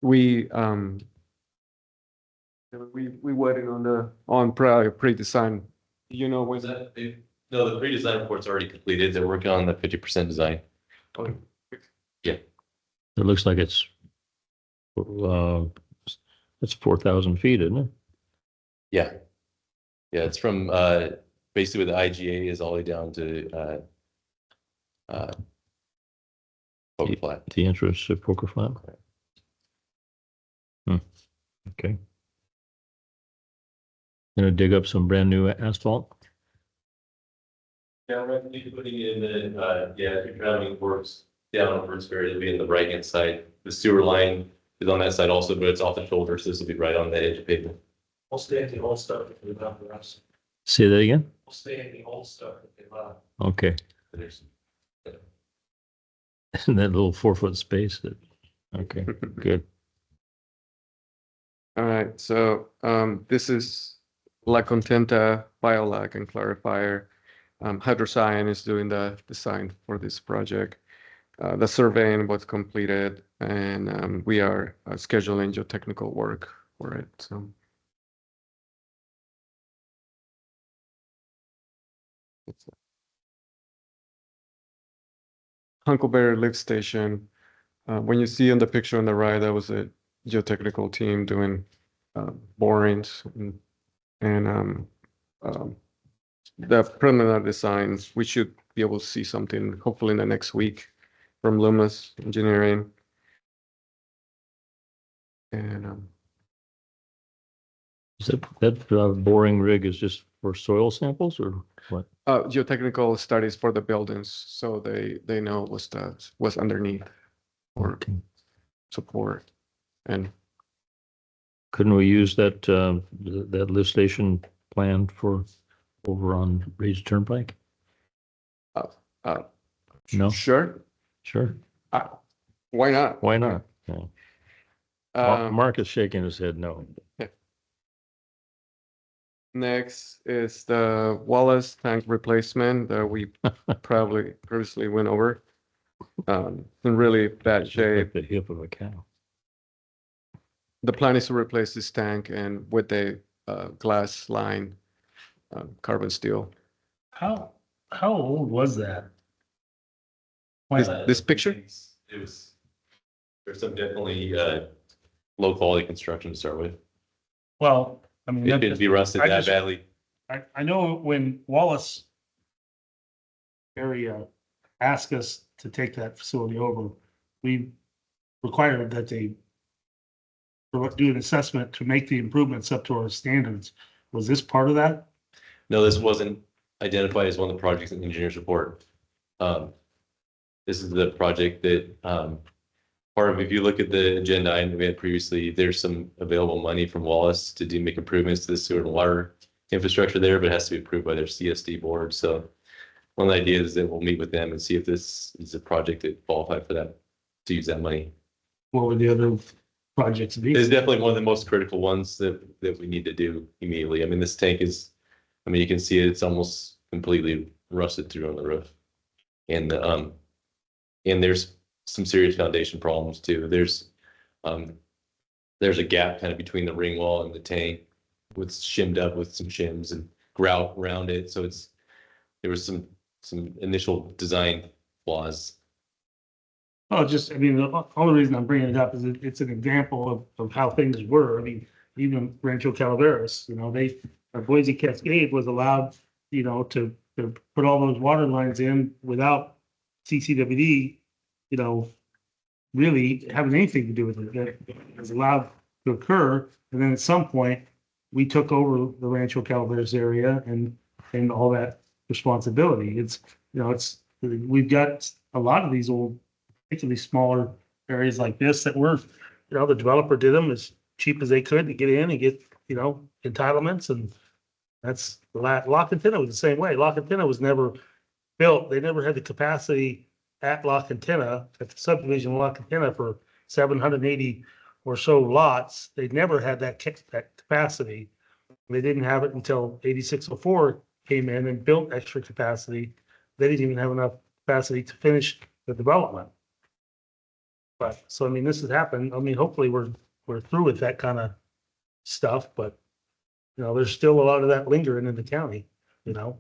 Speaker 12: We waiting on pre-design. You know,
Speaker 4: Was that, no, the pre-design report's already completed. They're working on the 50% design.
Speaker 2: It looks like it's 4,000 feet, isn't it?
Speaker 4: Yeah. Yeah, it's from, basically where the IGA is all the way down to, Poker Flat.
Speaker 2: The entrance of Poker Flat? Okay. Gonna dig up some brand new asphalt?
Speaker 4: Yeah, right, you putting in the, yeah, if you're traveling towards, down on First Ferry, it'll be in the right-hand side. The sewer line is on that side also, but it's off the shoulder, so this will be right on the edge of pavement.
Speaker 3: We'll stay at the old stuff if we love the rest.
Speaker 2: Say that again?
Speaker 3: We'll stay at the old stuff if they love.
Speaker 2: Okay.
Speaker 4: There's,
Speaker 2: In that little 4-foot space that, okay, good.
Speaker 12: All right, so this is La Contenta, BioLac, and Clarifier. Hydrocyan is doing the design for this project. The surveying was completed, and we are scheduling geotechnical work for it. So Huckleberry Lift Station. When you see in the picture on the right, that was a geotechnical team doing borings and the preliminary designs. We should be able to see something hopefully in the next week from Loomis Engineering. And
Speaker 2: Is that boring rig is just for soil samples or what?
Speaker 12: geotechnical studies for the buildings, so they know what's underneath for
Speaker 2: Okay.
Speaker 12: support. And
Speaker 2: Couldn't we use that, that lift station plan for over on Reed's Turnpike? No?
Speaker 12: sure,
Speaker 2: Sure.
Speaker 12: why not?
Speaker 2: Why not? Yeah. Mark is shaking his head no.
Speaker 12: Next is the Wallace tank replacement that we probably previously went over. In really bad
Speaker 2: Like
Speaker 12: shape.
Speaker 2: the hip of a cow.
Speaker 12: The plan is to replace this tank and with a glass line, carbon steel.
Speaker 3: How old was that?
Speaker 12: This picture?
Speaker 4: It was, there's some definitely, low quality construction to start with.
Speaker 3: Well, I mean.
Speaker 4: It didn't be rusted
Speaker 3: I
Speaker 4: that
Speaker 3: just-
Speaker 4: badly.
Speaker 3: I know when Wallace area asked us to take that facility over, we required that they do an assessment to make the improvements up to our standards. Was this part of that?
Speaker 4: No, this wasn't identified as one of the projects in the engineer's report. This is the project that, part of, if you look at the agenda item we had previously, there's some available money from Wallace to make improvements to the sewer and water infrastructure there, but it has to be approved by their CSD board. So one of the ideas is that we'll meet with them and see if this is a project that qualifies for that, to use that money.
Speaker 3: What would the other projects be?
Speaker 4: It's definitely one of the most critical ones that we need to do immediately. I mean, this tank is, I mean, you can see it's almost completely rusted through on the roof. And there's some serious foundation problems too. There's a gap kind of between the ring wall and the tank, with shimmed up with some shims and grout around it. So there was some initial design flaws.
Speaker 3: Oh, just, I mean, the only reason I'm bringing it up is it's an example of how things were. I mean, even Rancho Calaveras, Boise Cascade was allowed, to put all those water lines in without CCWD, really having anything to do with it. That was allowed to occur. And then at some point, we took over the Rancho Calaveras area and all that responsibility. We've got a lot of these old, particularly smaller areas like this that were, the developer did them as cheap as they could to get in and get, entitlements. And that's La Quintana was the same way. La Quintana was never built. They never had the capacity at La Quintana, at the subdivision of La Quintana, for 780 or so lots. They never had that capacity. They didn't have it until 8604 came in and built extra capacity. They didn't even have enough capacity to finish the development. But, so I mean, this has happened. I mean, hopefully we're through with that kind of stuff, but you know, there's still a lot of that lingering in the county, you know?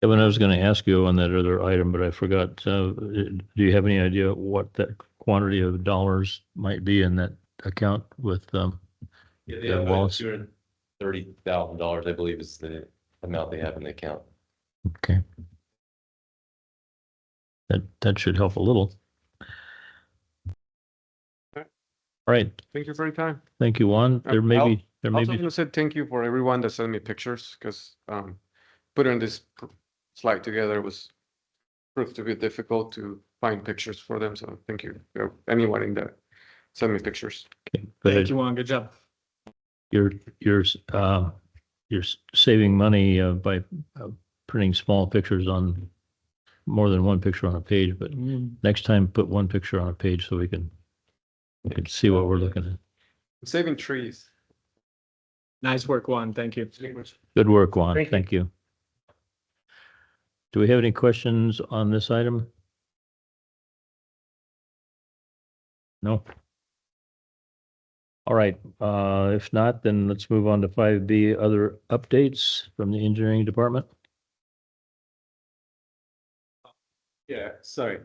Speaker 2: Kevin, I was going to ask you on that other item, but I forgot. Do you have any idea what that quantity of dollars might be in that account with,
Speaker 4: Yeah, they
Speaker 2: Yeah,
Speaker 4: have
Speaker 2: Wallace.
Speaker 4: $230,000, I believe is the amount they have in the account.
Speaker 2: okay. That should help a little. All right.
Speaker 12: Thank you for your time.
Speaker 2: Thank you, Juan. There may be, there may
Speaker 12: Also
Speaker 2: be,
Speaker 12: want to say thank you for everyone that sent me pictures, because putting this slide together was proved to be difficult to find pictures for them. So thank you for anyone in that sent me pictures.
Speaker 2: but
Speaker 8: Thank you, Juan. Good job.
Speaker 2: you're, you're saving money by printing small pictures on more than one picture on a page, but next time put one picture on a page so we can see what we're looking at.
Speaker 12: Saving trees.
Speaker 8: Nice work, Juan. Thank you.
Speaker 2: Good work, Juan.
Speaker 3: Thank you.
Speaker 2: Thank you. Do we have any questions on this item? No? All right, if not, then let's move on to 5B, other updates from the engineering department.
Speaker 5: Yeah, sorry.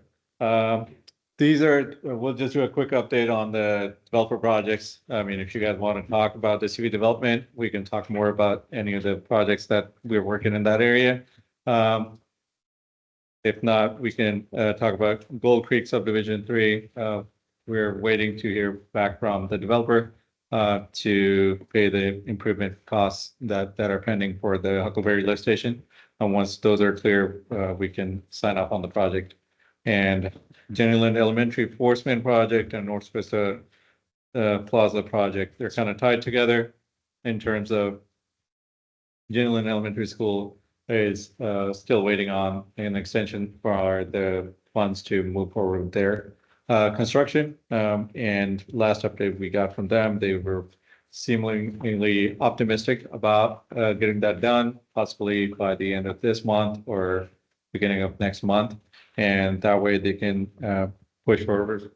Speaker 5: These are, we'll just do a quick update on the developer projects. I mean, if you guys want to talk about the CV development, we can talk more about any of the projects that we're working in that area. If not, we can talk about Gold Creek Subdivision 3. We're waiting to hear back from the developer to pay the improvement costs that are pending for the Huckleberry lift station. And once those are clear, we can sign up on the project. And Jenny Lind Elementary Forceman project and North Vista Plaza project, they're kind of tied together in terms of Jenny Lind Elementary School is still waiting on an extension for the funds to move forward with their construction. And last update we got from them, they were seemingly optimistic about getting that done, possibly by the end of this month or beginning of next month. And that way they can push forward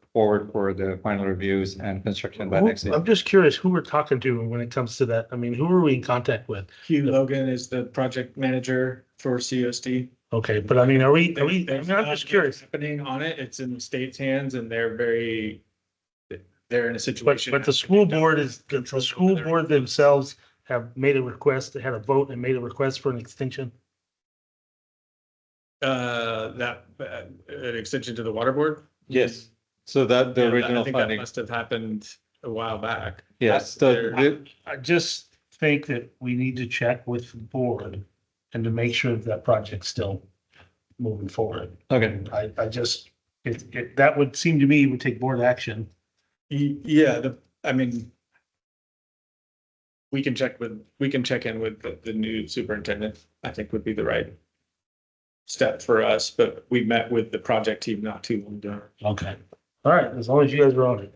Speaker 5: for the final reviews and construction by next year.
Speaker 3: I'm just curious who we're talking to when it comes to that. I mean, who are we in contact with?
Speaker 8: Hugh Logan is the project manager for COSD.
Speaker 3: Okay, but I mean, I mean, I'm
Speaker 8: There's
Speaker 3: just
Speaker 8: not
Speaker 3: curious.
Speaker 8: happening on it. It's in the state's hands and they're in a situation.
Speaker 3: But the school board the school board themselves have made a request, they had a vote and made a request for an extension.
Speaker 8: An extension to the water board.
Speaker 5: Yes, so that the
Speaker 8: Yeah,
Speaker 5: original
Speaker 8: I think that
Speaker 5: funding,
Speaker 8: must have happened a while back.
Speaker 5: yes,
Speaker 3: I just think that we need to check with the board and to make sure that project's still moving forward.
Speaker 5: okay.
Speaker 3: I just, that would seem to me would take board action.
Speaker 8: Yeah, I mean, we can check in with the new superintendent, I think would be the right step for us, but we met with the project team not too long ago.
Speaker 3: Okay. All right, as long as you guys are on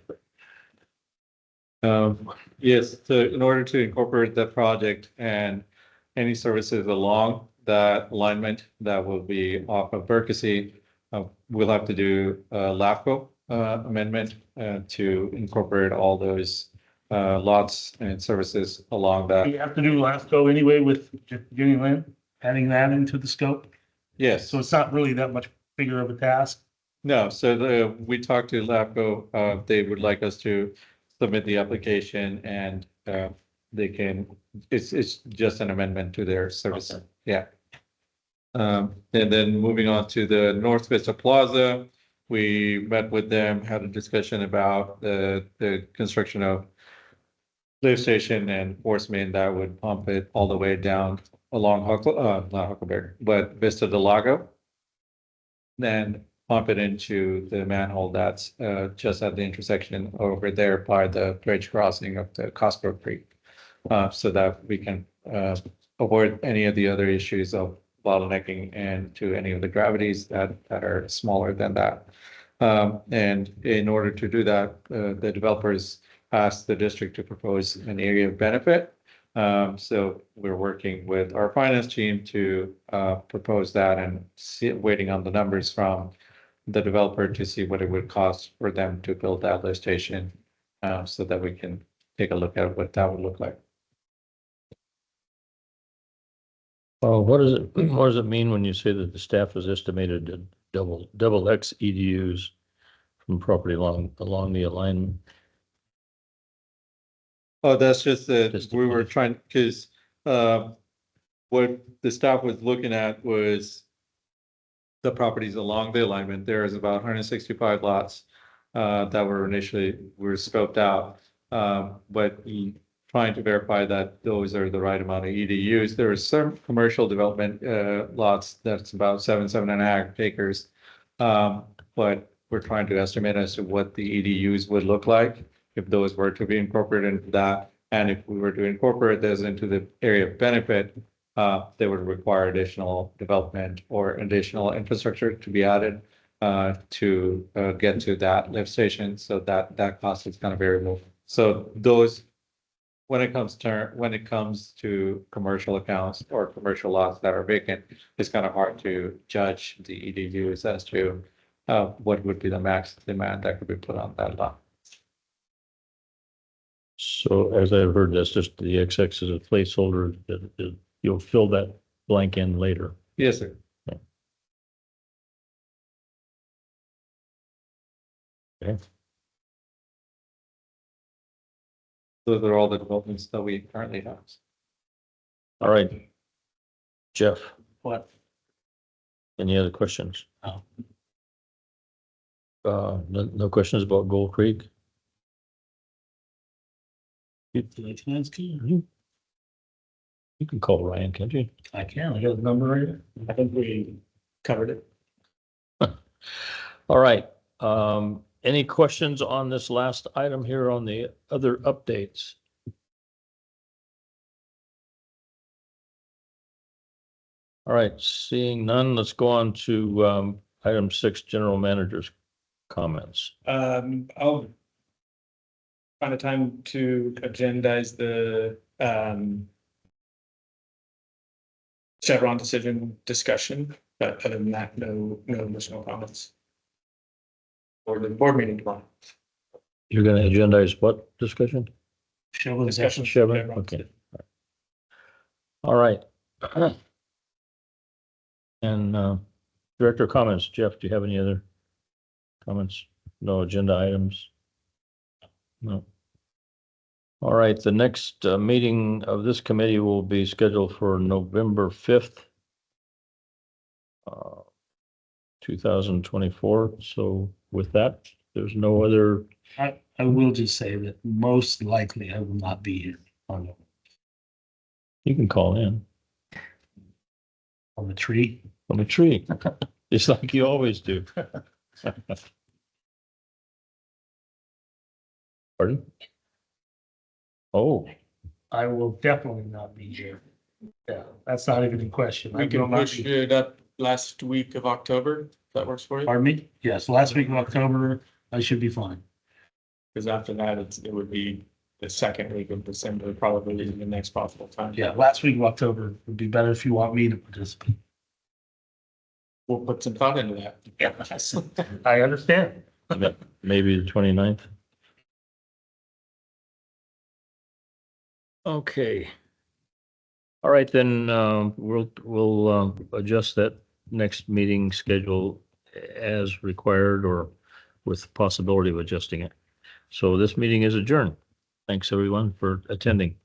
Speaker 3: it.
Speaker 5: Yes, so in order to incorporate the project and any services along that alignment that will be off of Berkesee, we'll have to do a LAFCO amendment to incorporate all those lots and services along that.
Speaker 3: You have to do LAFCO anyway with Jenny Lynn, adding that into the scope.
Speaker 5: Yes,
Speaker 3: So it's not really that much bigger of a task.
Speaker 5: no, so we talked to LAFCO, they would like us to submit the application and they can, it's just an amendment to their service, yeah. And then moving on to the North Vista Plaza, we met with them, had a discussion about the construction of lift station and force main that would pump it all the way down along not Huckleberry, but Vista del Lago. Then pump it into the manhole that's just at the intersection over there by the bridge crossing of the Costco Creek. So that we can avoid any of the other issues of bottlenecking and to any of the gravities that are smaller than that. And in order to do that, the developers asked the district to propose an area of benefit. So we're working with our finance team to propose that and waiting on the numbers from the developer to see what it would cost for them to build that lift station, so that we can take a look at what that would look like.
Speaker 2: Well, what does it mean when you say that the staff has estimated a double X EDUs from property along the alignment?
Speaker 5: Oh, that's just that
Speaker 2: Just
Speaker 5: we were trying, because what the staff was looking at was the properties along the alignment. There is about 165 lots that were scoped out. But trying to verify that those are the right amount of EDUs. There are some commercial development lots that's about 7.5 acres. But we're trying to estimate as to what the EDUs would look like if those were to be incorporated into that. And if we were to incorporate those into the area of benefit, they would require additional development or additional infrastructure to be added to get to that lift station. So that cost is kind of variable. So those, when it comes to commercial accounts or commercial lots that are vacant, it's kind of hard to judge the EDUs as to what would be the max demand that could be put on that lot.
Speaker 2: So as I've heard, that's just the XX is a placeholder that you'll fill that blank in later.
Speaker 5: Yes, sir.
Speaker 2: Okay.
Speaker 5: Those are all the developments that we currently have.
Speaker 2: All right. Jeff,
Speaker 3: What?
Speaker 2: any other questions?
Speaker 3: No.
Speaker 2: No questions about Gold Creek? You can call Ryan, can't you?
Speaker 3: I can, I got the number right here. I think we covered it.
Speaker 2: All right. Any questions on this last item here on the other updates? All right, seeing none, let's go on to item 6, general manager's comments.
Speaker 8: I'll find a time to agendize the Chevron decision discussion, but other than that, no additional comments. Or the board meeting tomorrow.
Speaker 2: You're going to agendize what discussion?
Speaker 3: Chevron
Speaker 8: Discussion.
Speaker 2: Chevron, okay. All right. And director comments. Jeff, do you have any other comments? No agenda items? No. All right, the next meeting of this committee will be scheduled for November 5th, 2024. So with that, there's no other.
Speaker 3: I will just say that most likely I will not be here on
Speaker 2: You can call in
Speaker 3: the tree.
Speaker 2: from a tree, just like you always do. Pardon? Oh,
Speaker 3: I will definitely not be here. Yeah, that's not even in question.
Speaker 8: We can push it up last week of October, if that works for you.
Speaker 3: Pardon me? Yes, last week of October, I should be fine.
Speaker 8: Because after that, it would be the second week of December, probably the next possible time.
Speaker 3: Yeah, last week of October would be better if you want me to participate.
Speaker 8: We'll put some thought into that.
Speaker 3: Yeah, I understand.
Speaker 2: maybe the 29th. Okay. All right, then, we'll adjust that next meeting schedule as required or with the possibility of adjusting it. So this meeting is adjourned. Thanks, everyone, for attending.